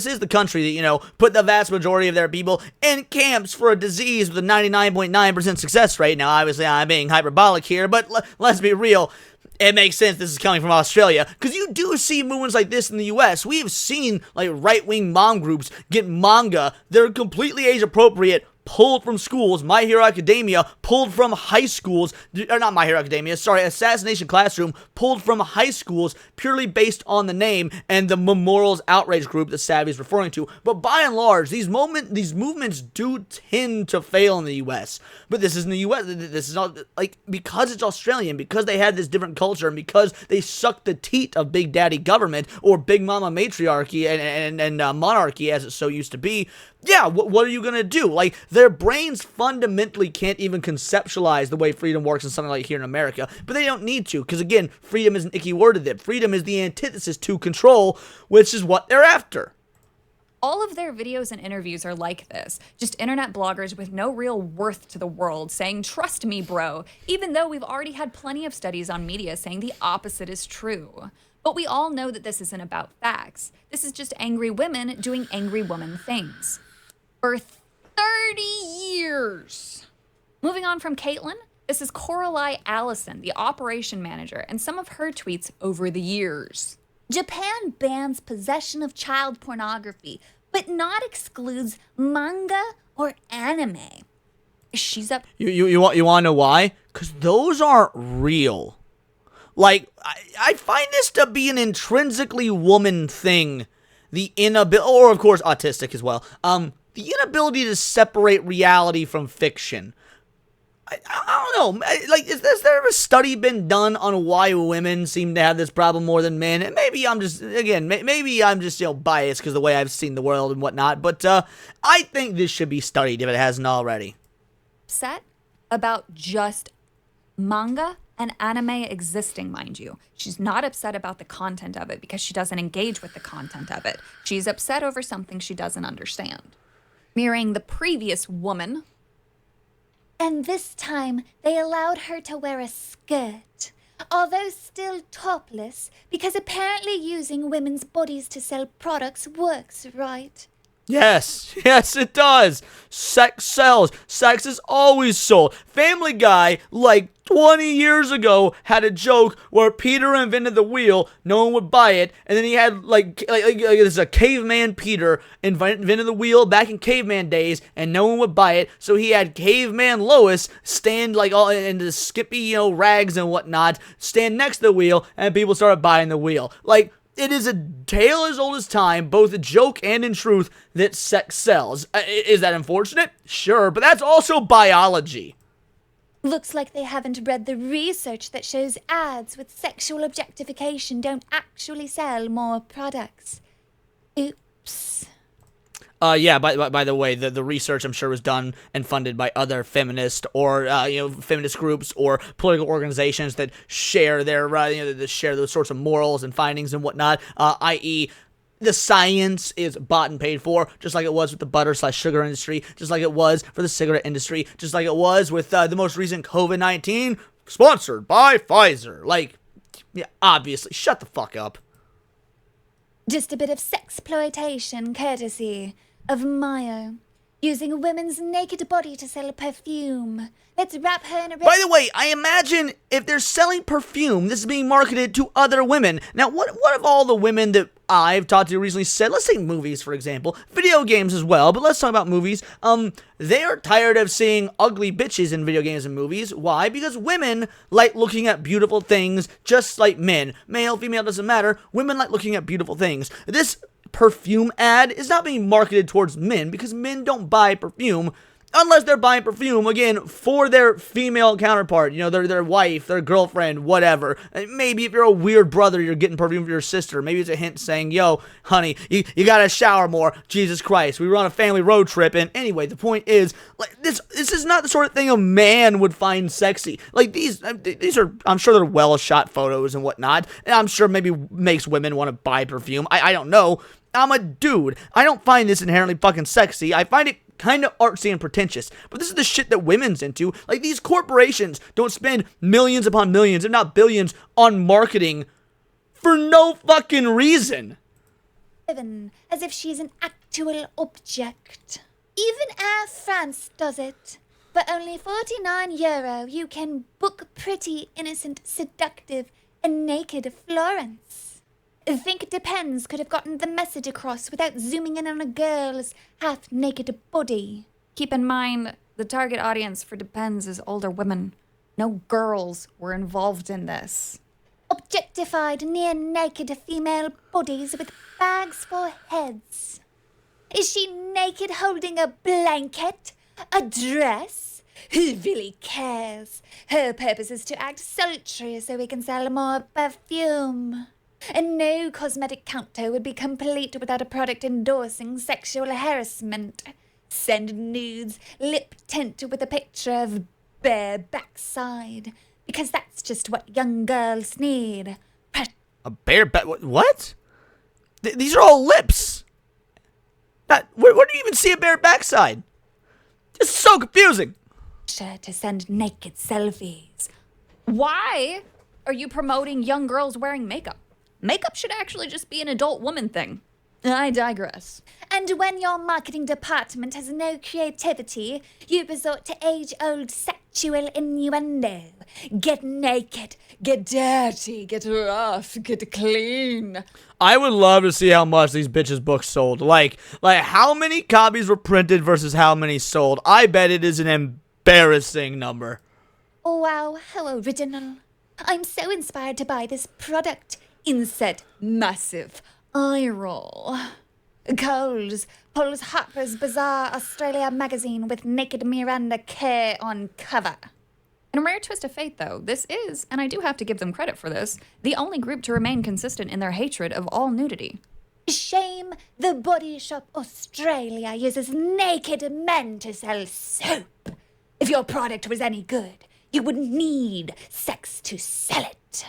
is the country that, put the vast majority of their people in camps for a disease with a 99.9% success rate. Now, obviously, I'm being hyperbolic here, but let's be real. It makes sense this is coming from Australia, because you do see movements like this in the US. We have seen, right-wing mom groups get manga that are completely age-appropriate, pulled from schools. My Hero Academia pulled from high schools, or not My Hero Academia, sorry, Assassination Classroom pulled from high schools purely based on the name and the memorials outrage group that Savvy is referring to. But by and large, these movements do tend to fail in the US. But this is in the US. This is not, because it's Australian, because they had this different culture, and because they sucked the teat of Big Daddy government or Big Mama matriarchy and monarchy as it so used to be. Yeah, what are you gonna do? Their brains fundamentally can't even conceptualize the way freedom works in something like here in America, but they don't need to, because again, freedom is an icky word to them. Freedom is the antithesis to control, which is what they're after. All of their videos and interviews are like this, just internet bloggers with no real worth to the world saying, trust me, bro, even though we've already had plenty of studies on media saying the opposite is true. But we all know that this isn't about facts. This is just angry women doing angry woman things. For 30 years. Moving on from Caitlin, this is Coralie Allison, the operation manager, and some of her tweets over the years. Japan bans possession of child pornography, but not excludes manga or anime. She's up. You want to know why? Because those aren't real. I find this to be an intrinsically woman thing. The inability, or of course autistic as well, the inability to separate reality from fiction. I don't know, has there ever a study been done on why women seem to have this problem more than men? And maybe I'm just, biased because of the way I've seen the world and whatnot, but I think this should be studied if it hasn't already. Upset about just manga and anime existing, mind you. She's not upset about the content of it because she doesn't engage with the content of it. She's upset over something she doesn't understand. Mirroring the previous woman. And this time, they allowed her to wear a skirt, although still topless, because apparently using women's bodies to sell products works, right? Yes, it does. Sex sells. Sex is always sold. Family Guy, 20 years ago, had a joke where Peter invented the wheel, no one would buy it, and then he had, there's a caveman Peter invented the wheel back in caveman days, and no one would buy it, so he had caveman Lois stand, all in the skippy, rags and whatnot, stand next to the wheel, and people started buying the wheel. It is a tale as old as time, both a joke and in truth, that sex sells. Is that unfortunate? Sure, but that's also biology. Looks like they haven't read the research that shows ads with sexual objectification don't actually sell more products. Oops. Yeah, by the way, the research I'm sure was done and funded by other feminist or feminist groups or political organizations that share their that share those sorts of morals and findings and whatnot. I.e., the science is bought and paid for, just like it was with the butter/sugar industry, just like it was for the cigarette industry, just like it was with the most recent COVID-19, sponsored by Pfizer. Like, yeah, obviously, shut the fuck up. Just a bit of sexploitation courtesy of Maya, using a woman's naked body to sell perfume. Let's wrap her in a... By the way, I imagine if they're selling perfume, this is being marketed to other women. Now, what if all the women that I've talked to recently said, let's take movies, for example, video games as well, but let's talk about movies. They are tired of seeing ugly bitches in video games and movies. Why? Because women like looking at beautiful things just like men. Male, female, doesn't matter. Women like looking at beautiful things. This perfume ad is not being marketed towards men because men don't buy perfume unless they're buying perfume, again, for their female counterpart, their wife, their girlfriend, whatever. Maybe if you're a weird brother, you're getting perfume for your sister. Maybe it's a hint saying, yo, honey, you gotta shower more. Jesus Christ, we were on a family road trip, and anyway, the point is, like, this is not the sort of thing a man would find sexy. Like, these are, I'm sure they're well-shot photos and whatnot, and I'm sure maybe makes women want to buy perfume. I don't know. I'm a dude. I don't find this inherently fucking sexy. I find it kind of artsy and pretentious. But this is the shit that women's into. Like, these corporations don't spend millions upon millions, if not billions, on marketing for no fucking reason. As if she's an actual object. Even Air France does it. For only €49, you can book pretty, innocent, seductive, and naked Florence. Think Depends could have gotten the message across without zooming in on a girl's half-naked body. Keep in mind, the target audience for Depends is older women. No girls were involved in this. Objectified, near-naked female bodies with bags for heads. Is she naked holding a blanket? A dress? Who really cares? Her purpose is to act sultry so we can sell more perfume. And no cosmetic counter would be complete without a product endorsing sexual harassment. Send nudes, lip tint with a picture of bare backside. Because that's just what young girls need. A bare back? What? These are all lips. Where do you even see a bare backside? It's so confusing. To send naked selfies. Why are you promoting young girls wearing makeup? Makeup should actually just be an adult woman thing. I digress. And when your marketing department has no creativity, you resort to age-old sexual innuendo. Get naked, get dirty, get rough, get clean. I would love to see how much these bitches' books sold. Like how many copies were printed versus how many sold. I bet it is an embarrassing number. Wow, how original. I'm so inspired to buy this product. Insert massive eye roll. Coles pulls Harper's Bazaar Australia magazine with naked Miranda Kerr on cover. In a rare twist of fate, though, this is, and I do have to give them credit for this, the only group to remain consistent in their hatred of all nudity. Shame the Body Shop Australia uses naked men to sell soap. If your product was any good, you wouldn't need sex to sell it.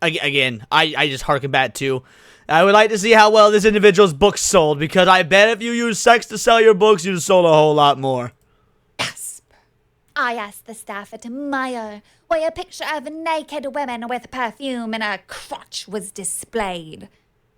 Again, I just harken back to, I would like to see how well this individual's books sold, because I bet if you use sex to sell your books, you'd have sold a whole lot more. Gasp. I asked the staff at Meijer where a picture of naked women with perfume in a crotch was displayed.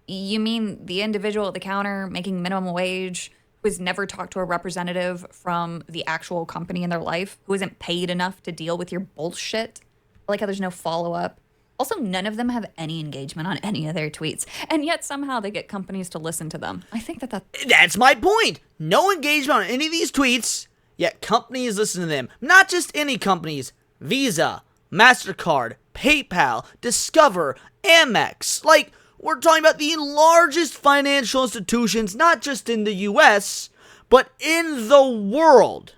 You mean the individual at the counter making minimum wage who has never talked to a representative from the actual company in their life, who isn't paid enough to deal with your bullshit? I like how there's no follow-up. Also, none of them have any engagement on any of their tweets, and yet somehow they get companies to listen to them. I think That's my point. No engagement on any of these tweets, yet companies listen to them. Not just any companies. Visa, MasterCard, PayPal, Discover, Amex. Like, we're talking about the largest financial institutions, not just in the US, but in the world.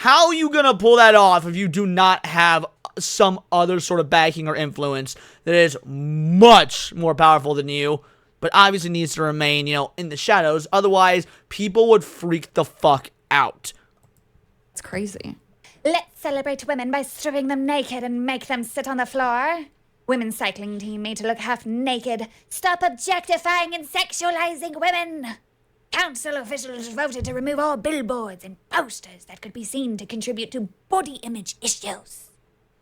How are you gonna pull that off if you do not have some other sort of backing or influence that is much more powerful than you, but obviously needs to remain, in the shadows? Otherwise, people would freak the fuck out. It's crazy. Let's celebrate women by stripping them naked and make them sit on the floor. Women's cycling team made to look half naked. Stop objectifying and sexualizing women. Council officials voted to remove all billboards and posters that could be seen to contribute to body image issues.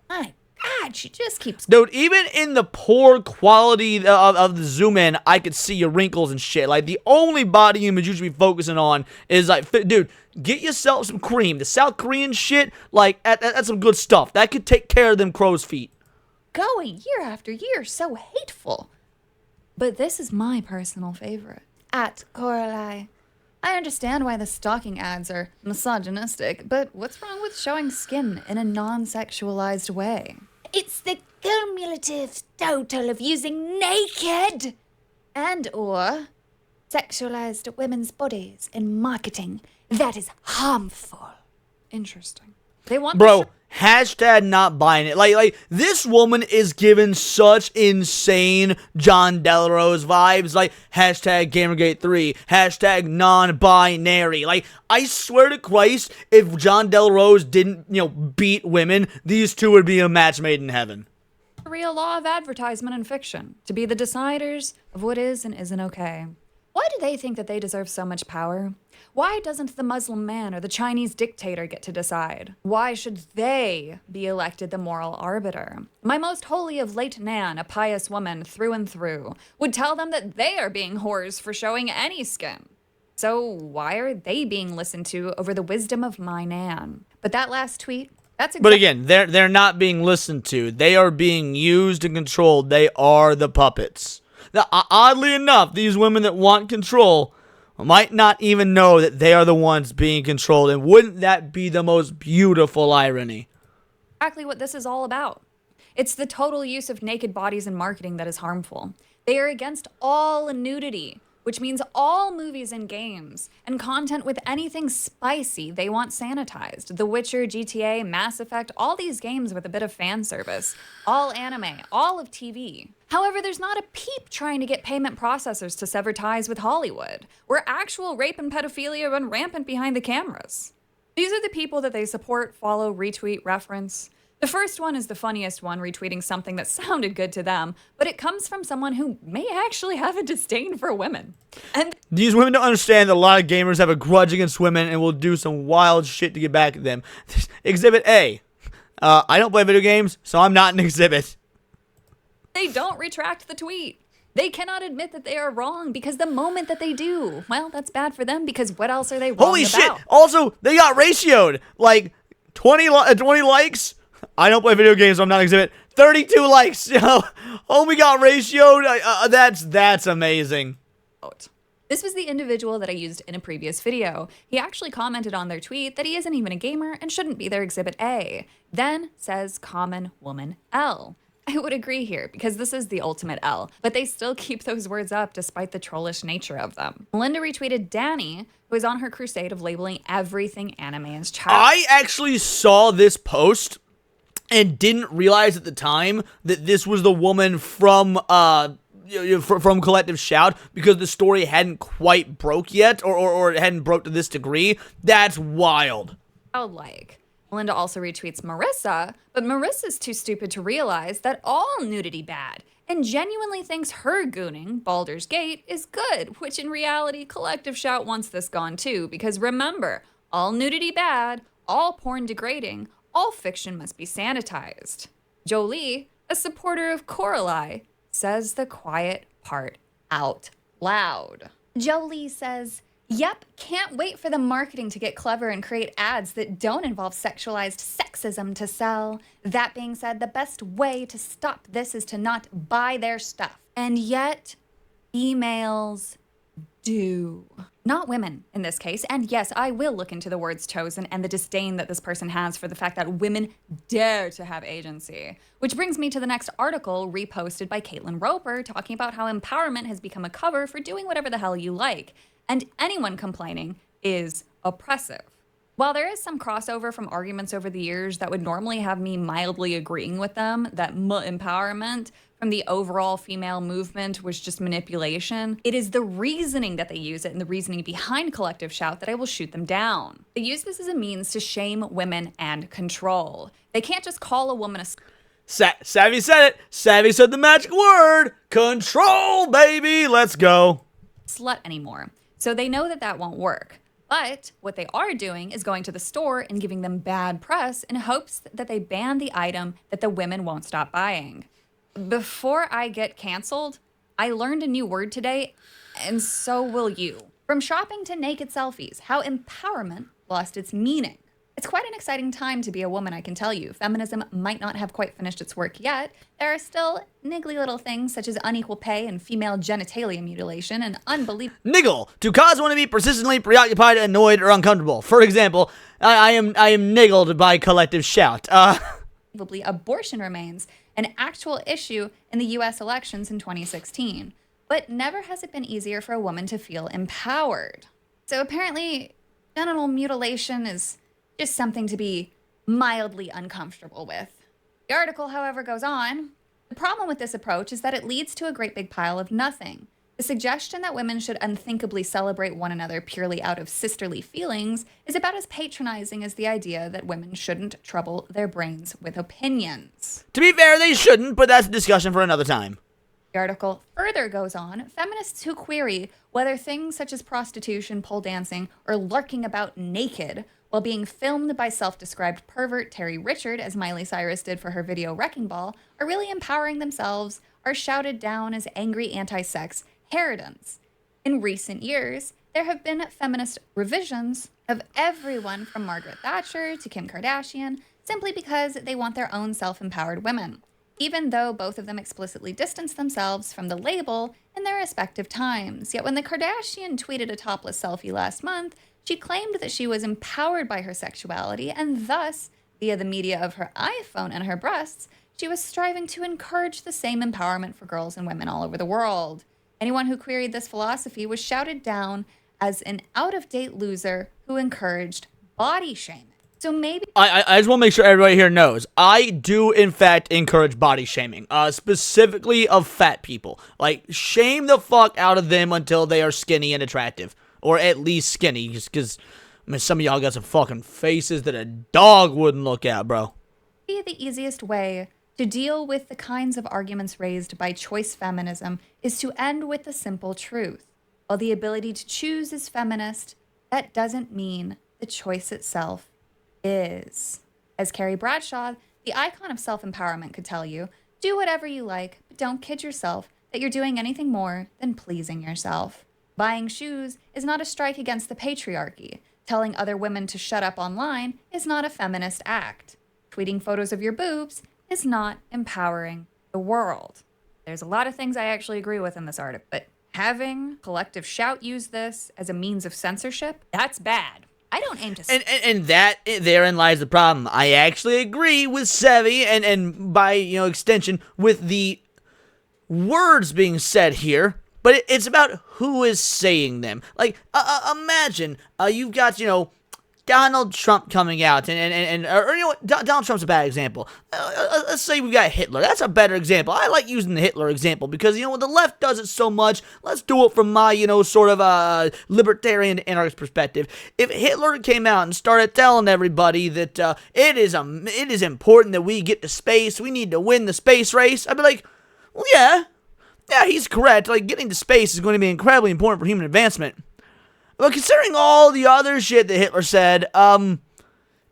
My God, she just keeps... Dude, even in the poor quality of the zoom in, I could see your wrinkles and shit. Like, the only body image you should be focusing on is, like, dude, get yourself some cream. The South Korean shit, like, that's some good stuff. That could take care of them crow's feet. Going year after year, so hateful. But this is my personal favorite. At Coralie. I understand why the stalking ads are misogynistic, but what's wrong with showing skin in a non-sexualized way? It's the cumulative total of using naked and or sexualized women's bodies in marketing that is harmful. Interesting. They want Bro, hashtag not buying it. Like, this woman is giving such insane John Delarose vibes. Like, hashtag Gamergate3, hashtag non-binary. Like, I swear to Christ, if John Delarose didn't, beat women, these two would be a match made in heaven. the real law of advertisement and fiction, to be the deciders of what is and isn't okay. Why do they think that they deserve so much power? Why doesn't the Muslim man or the Chinese dictator get to decide? Why should they be elected the moral arbiter? My most holy of late Nan, a pious woman through and through, would tell them that they are being whores for showing any skin. So why are they being listened to over the wisdom of my Nan? But that last tweet, that's But again, they're not being listened to. They are being used and controlled. They are the puppets. Now, oddly enough, these women that want control might not even know that they are the ones being controlled. And wouldn't that be the most beautiful irony? exactly what this is all about. It's the total use of naked bodies in marketing that is harmful. They are against all nudity, which means all movies and games and content with anything spicy they want sanitized. The Witcher, GTA, Mass Effect, all these games with a bit of fan service. All anime, all of TV. However, there's not a peep trying to get payment processors to sever ties with Hollywood, where actual rape and pedophilia run rampant behind the cameras. These are the people that they support, follow, retweet, reference. The first one is the funniest one, retweeting something that sounded good to them, but it comes from someone who may actually have a disdain for women. And These women don't understand that a lot of gamers have a grudge against women and will do some wild shit to get back at them. Exhibit A. I don't play video games, so I'm not an exhibit. they don't retract the tweet. They cannot admit that they are wrong because the moment that they do, well, that's bad for them because what else are they wrong Holy about? shit! Also, they got ratioed. Like, 20 likes. I don't play video games, so I'm not an exhibit. 32 likes. Homie got ratioed. That's amazing. This was the individual that I used in a previous video. He actually commented on their tweet that he isn't even a gamer and shouldn't be their exhibit A. Then says common woman L. I would agree here because this is the ultimate L, but they still keep those words up despite the trollish nature of them. Melinda retweeted Danny, who is on her crusade of labeling everything anime as child. I actually saw this post and didn't realize at the time that this was the woman from Collective Shout because the story hadn't quite broke yet or it hadn't broke to this degree. That's wild. Childlike. Melinda also retweets Marissa, but Marissa's too stupid to realize that all nudity bad and genuinely thinks her gooning, Baldur's Gate, is good, which in reality, Collective Shout wants this gone too, because remember, all nudity bad, all porn degrading, all fiction must be sanitized. Jolie, a supporter of Coralie, says the quiet part out loud. Jolie says, "Yep, can't wait for the marketing to get clever and create ads that don't involve sexualized sexism to sell. That being said, the best way to stop this is to not buy their stuff." And yet, emails do. Not women in this case. And yes, I will look into the words chosen and the disdain that this person has for the fact that women dare to have agency. Which brings me to the next article reposted by Caitlin Roper talking about how empowerment has become a cover for doing whatever the hell you like. And anyone complaining is oppressive. While there is some crossover from arguments over the years that would normally have me mildly agreeing with them that empowerment from the overall female movement was just manipulation, it is the reasoning that they use it and the reasoning behind collective shout that I will shoot them down. They use this as a means to shame women and control. They can't just call a woman a Savvy said it. Savvy said the magic word. Control, baby. Let's go. slut anymore. So they know that that won't work. But what they are doing is going to the store and giving them bad press in hopes that they ban the item that the women won't stop buying. Before I get canceled, I learned a new word today, and so will you. From shopping to naked selfies, how empowerment lost its meaning. It's quite an exciting time to be a woman, I can tell you. Feminism might not have quite finished its work yet. There are still niggly little things such as unequal pay and female genitalia mutilation and unbelievable Niggle, to cause one to be persistently preoccupied, annoyed, or uncomfortable. For example, I am niggled by collective shout. abortion remains an actual issue in the US elections in 2016. But never has it been easier for a woman to feel empowered. So apparently, genital mutilation is just something to be mildly uncomfortable with. The article, however, goes on. The problem with this approach is that it leads to a great big pile of nothing. The suggestion that women should unthinkably celebrate one another purely out of sisterly feelings is about as patronizing as the idea that women shouldn't trouble their brains with opinions. To be fair, they shouldn't, but that's a discussion for another time. The article further goes on, feminists who query whether things such as prostitution, pole dancing, or lurking about naked while being filmed by self-described pervert Terry Richard, as Miley Cyrus did for her video Wrecking Ball, are really empowering themselves are shouted down as angry anti-sex harridans. In recent years, there have been feminist revisions of everyone from Margaret Thatcher to Kim Kardashian simply because they want their own self-empowered women, even though both of them explicitly distance themselves from the label in their respective times. Yet when the Kardashian tweeted a topless selfie last month, she claimed that she was empowered by her sexuality and thus, via the media of her iPhone and her breasts, she was striving to encourage the same empowerment for girls and women all over the world. Anyone who queried this philosophy was shouted down as an out-of-date loser who encouraged body shaming. So maybe I just want to make sure everybody here knows, I do in fact encourage body shaming, specifically of fat people. Like, shame the fuck out of them until they are skinny and attractive. Or at least skinny, just because, I mean, some of y'all got some fucking faces that a dog wouldn't look at, bro. the easiest way to deal with the kinds of arguments raised by choice feminism is to end with the simple truth. While the ability to choose is feminist, that doesn't mean the choice itself is. As Carrie Bradshaw, the icon of self-empowerment, could tell you, do whatever you like, but don't kid yourself that you're doing anything more than pleasing yourself. Buying shoes is not a strike against the patriarchy. Telling other women to shut up online is not a feminist act. Tweeting photos of your boobs is not empowering the world. There's a lot of things I actually agree with in this article, but having collective shout use this as a means of censorship, that's bad. I don't aim to... And that, therein lies the problem. I actually agree with Sevi, and by, extension, with the words being said here, but it's about who is saying them. Like, imagine, you've got, Donald Trump coming out, or what, Donald Trump's a bad example. Let's say we've got Hitler. That's a better example. I like using the Hitler example because, the left does it so much. Let's do it from my, sort of libertarian anarchist perspective. If Hitler came out and started telling everybody that it is important that we get to space, we need to win the space race, I'd be like, well, yeah, he's correct. Like, getting to space is going to be incredibly important for human advancement. But considering all the other shit that Hitler said, I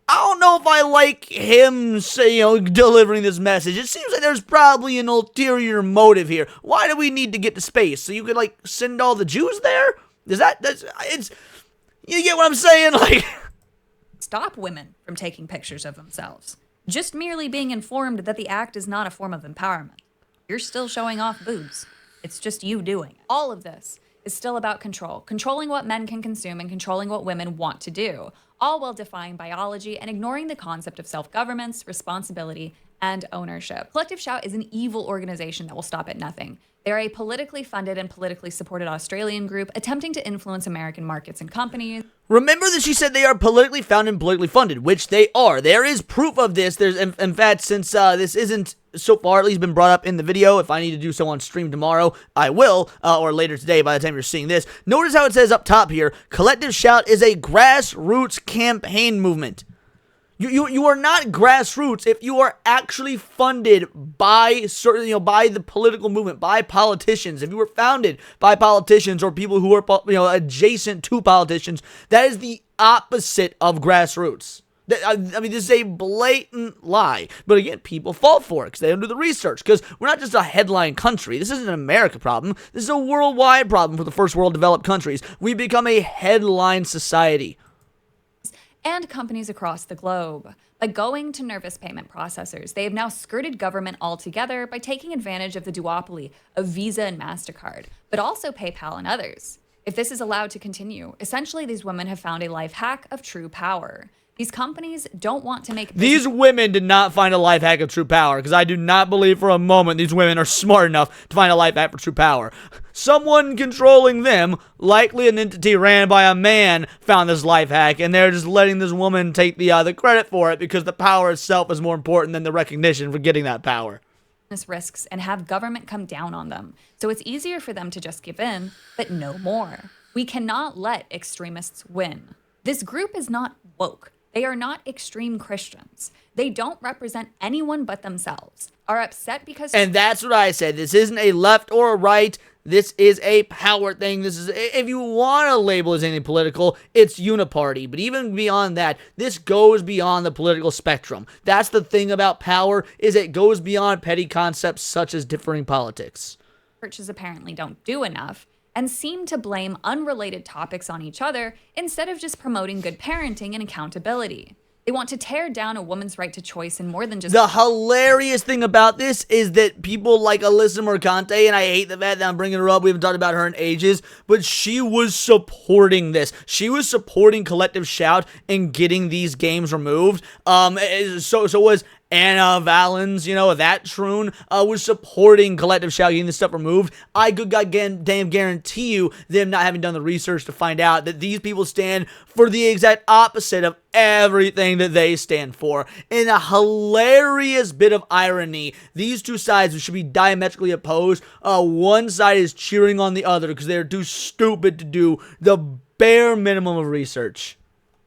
don't know if I like him, delivering this message. It seems like there's probably an ulterior motive here. Why do we need to get to space? So you could, send all the Jews there? You get what I'm saying? Stop women from taking pictures of themselves. Just merely being informed that the act is not a form of empowerment. You're still showing off boobs. It's just you doing it. All of this is still about control. Controlling what men can consume and controlling what women want to do, all while defying biology and ignoring the concept of self-governance, responsibility, and ownership. Collective Shout is an evil organization that will stop at nothing. They're a politically funded and politically supported Australian group attempting to influence American markets and companies. Remember that she said they are politically founded and politically funded, which they are. There is proof of this. There's, in fact, since this isn't so far at least been brought up in the video, if I need to do so on stream tomorrow, I will, or later today by the time you're seeing this. Notice how it says up top here, Collective Shout is a grassroots campaign movement. You are not grassroots if you are actually funded by certain, by the political movement, by politicians. If you were founded by politicians or people who are, adjacent to politicians, that is the opposite of grassroots. I mean, this is a blatant lie. But again, people fall for it because they don't do the research. Because we're not just a headline country. This isn't an America problem. This is a worldwide problem for the first world developed countries. We become a headline society. And companies across the globe. By going to nervous payment processors, they have now skirted government altogether by taking advantage of the duopoly of Visa and MasterCard, but also PayPal and others. If this is allowed to continue, essentially these women have found a life hack of true power. These companies don't want to make... These women did not find a life hack of true power, because I do not believe for a moment these women are smart enough to find a life hack for true power. Someone controlling them, likely an entity ran by a man, found this life hack, and they're just letting this woman take the credit for it because the power itself is more important than the recognition for getting that power. Risks and have government come down on them. So it's easier for them to just give in, but no more. We cannot let extremists win. This group is not woke. They are not extreme Christians. They don't represent anyone but themselves. Are upset because... And that's what I said. This isn't a left or a right. This is a power thing. This is, if you want to label as anything political, it's uniparty. But even beyond that, this goes beyond the political spectrum. That's the thing about power, is it goes beyond petty concepts such as differing politics. Churches apparently don't do enough and seem to blame unrelated topics on each other instead of just promoting good parenting and accountability. They want to tear down a woman's right to choice in more than just... The hilarious thing about this is that people like Alyssa Mercante, and I hate the fact that I'm bringing her up, we haven't talked about her in ages, but she was supporting this. She was supporting Collective Shout and getting these games removed. So was Anna Valens, that troon, was supporting Collective Shout getting this stuff removed. I could damn guarantee you them not having done the research to find out that these people stand for the exact opposite of everything that they stand for. In a hilarious bit of irony, these two sides should be diametrically opposed. One side is cheering on the other because they're too stupid to do the bare minimum of research.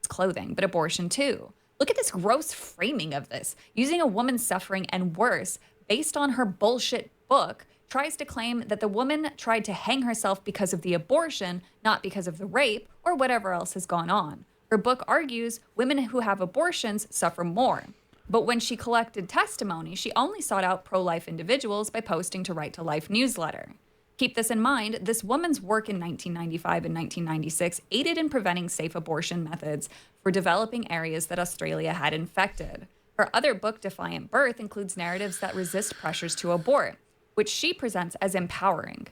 Clothing, but abortion too. Look at this gross framing of this. Using a woman's suffering and worse, based on her bullshit book, tries to claim that the woman tried to hang herself because of the abortion, not because of the rape or whatever else has gone on. Her book argues women who have abortions suffer more. But when she collected testimony, she only sought out pro-life individuals by posting to Right to Life newsletter. Keep this in mind, this woman's work in 1995 and 1996 aided in preventing safe abortion methods for developing areas that Australia had infected. Her other book, Defiant Birth, includes narratives that resist pressures to abort, which she presents as empowering.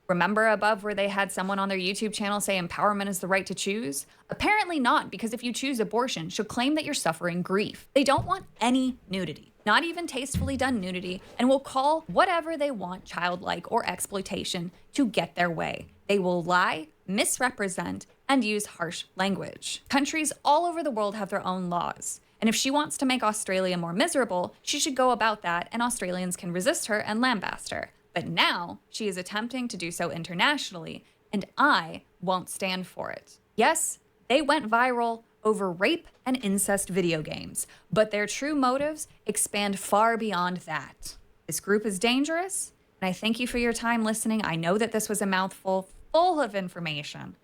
Remember above where they had someone on their YouTube channel say empowerment is the right to choose? Apparently not, because if you choose abortion, she'll claim that you're suffering grief. They don't want any nudity, not even tastefully done nudity, and will call whatever they want childlike or exploitation to get their way. They will lie, misrepresent, and use harsh language. Countries all over the world have their own laws. And if she wants to make Australia more miserable, she should go about that, and Australians can resist her and lambaste her. But now she is attempting to do so internationally, and I won't stand for it. Yes, they went viral over rape and incest video games, but their true motives expand far beyond that. This group is dangerous, and I thank you for your time listening. I know that this was a mouthful full of information,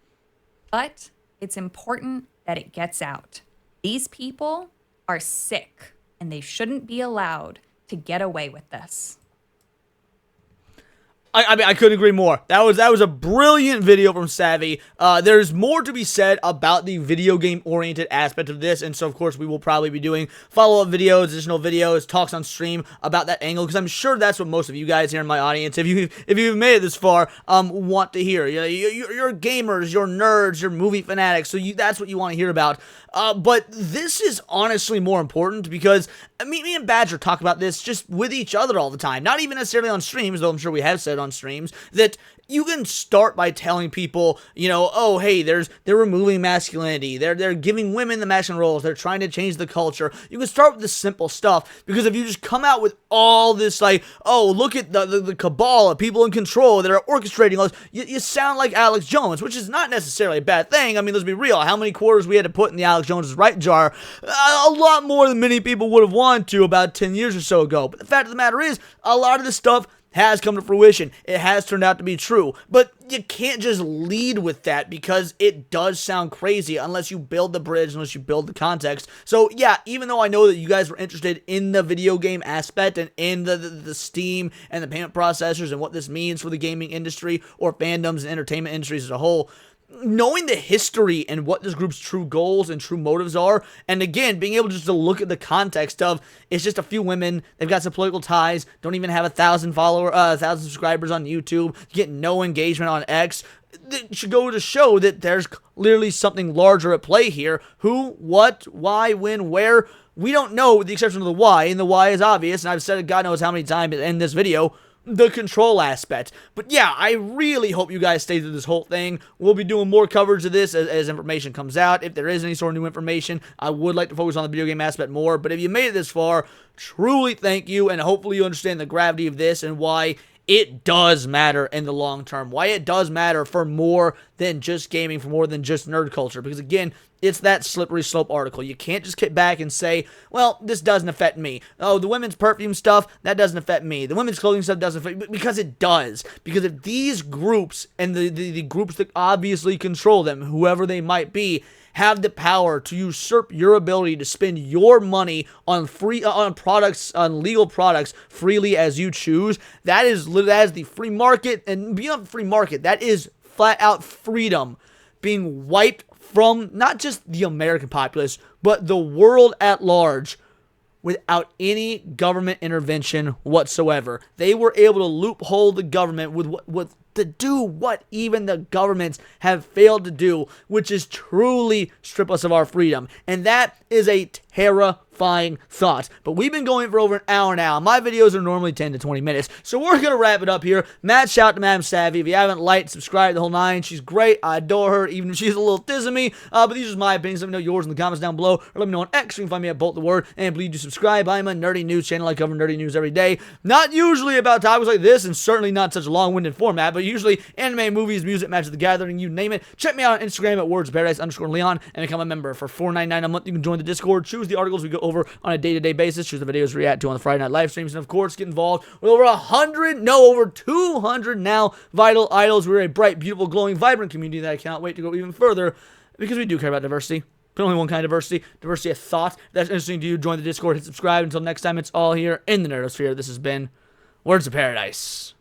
but it's important that it gets out. These people are sick, and they shouldn't be allowed to get away with this. I mean, I couldn't agree more. That was a brilliant video from Savvy. There's more to be said about the video game oriented aspect of this, and so of course we will probably be doing follow-up videos, additional videos, talks on stream about that angle, because I'm sure that's what most of you guys here in my audience, if you've made it this far, want to hear. You know, you're gamers, you're nerds, you're movie fanatics, so that's what you want to hear about. But this is honestly more important because me and Badger talk about this just with each other all the time. Not even necessarily on streams, though I'm sure we have said on streams, that you can start by telling people, you know, oh, hey, they're removing masculinity. They're giving women the masculine roles. They're trying to change the culture. You can start with the simple stuff, because if you just come out with all this, like, oh, look at the cabal of people in control that are orchestrating all this, you sound like Alex Jones, which is not necessarily a bad thing. I mean, let's be real. How many quarters we had to put in the Alex Jones' right jar? A lot more than many people would have wanted to about 10 years or so ago. But the fact of the matter is, a lot of this stuff has come to fruition. It has turned out to be true. But you can't just lead with that, because it does sound crazy unless you build the bridge, unless you build the context. So yeah, even though I know that you guys were interested in the video game aspect and in the Steam and the payment processors and what this means for the gaming industry or fandoms and entertainment industries as a whole, knowing the history and what this group's true goals and true motives are, and again, being able just to look at the context of, it's just a few women, they've got some political ties, don't even have 1,000 subscribers on YouTube, get no engagement on X, it should go to show that there's clearly something larger at play here. Who, what, why, when, where, we don't know, with the exception of the why, and the why is obvious, and I've said it God knows how many times in this video, the control aspect. But yeah, I really hope you guys stay through this whole thing. We'll be doing more coverage of this as information comes out. If there is any sort of new information, I would like to focus on the video game aspect more. But if you made it this far, truly thank you, and hopefully you understand the gravity of this and why it does matter in the long term. Why it does matter for more than just gaming, for more than just nerd culture. Because again, it's that slippery slope article. You can't just kick back and say, well, this doesn't affect me. Oh, the women's perfume stuff, that doesn't affect me. The women's clothing stuff doesn't affect me. Because it does. Because if these groups, and the groups that obviously control them, whoever they might be, have the power to usurp your ability to spend your money on products, on legal products, freely as you choose, that is the free market. And beyond free market, that is flat out freedom being wiped from not just the American populace, but the world at large, without any government intervention whatsoever. They were able to loophole the government to do what even the governments have failed to do, which is truly strip us of our freedom. And that is a terrifying thought. But we've been going for over an hour now. My videos are normally 10 to 20 minutes. So we're going to wrap it up here. Mad shout out to Madam Savvy. If you haven't liked, subscribed, the whole nine. She's great. I adore her, even if she's a little tiz of me. But these are my opinions. Let me know yours in the comments down below. Or let me know on X. You can find me at Bolt the Word. And please do subscribe. I'm a nerdy news channel. I cover nerdy news every day. Not usually about topics like this, and certainly not such a long-winded format, but usually anime, movies, music, Magic the Gathering, you name it. Check me out on Instagram at wordsparadise_Leon and become a member. For $4.99 a month, you can join the Discord, choose the articles we go over on a day-to-day basis, choose the videos we react to on the Friday night live streams, and of course, get involved with over 200 now vital idols. We're a bright, beautiful, glowing, vibrant community that I cannot wait to go even further, because we do care about diversity. But only one kind of diversity of thought. If that's interesting to you, join the Discord, hit subscribe. Until next time, it's all here in the Nerdosphere. This has been Words of Paradise.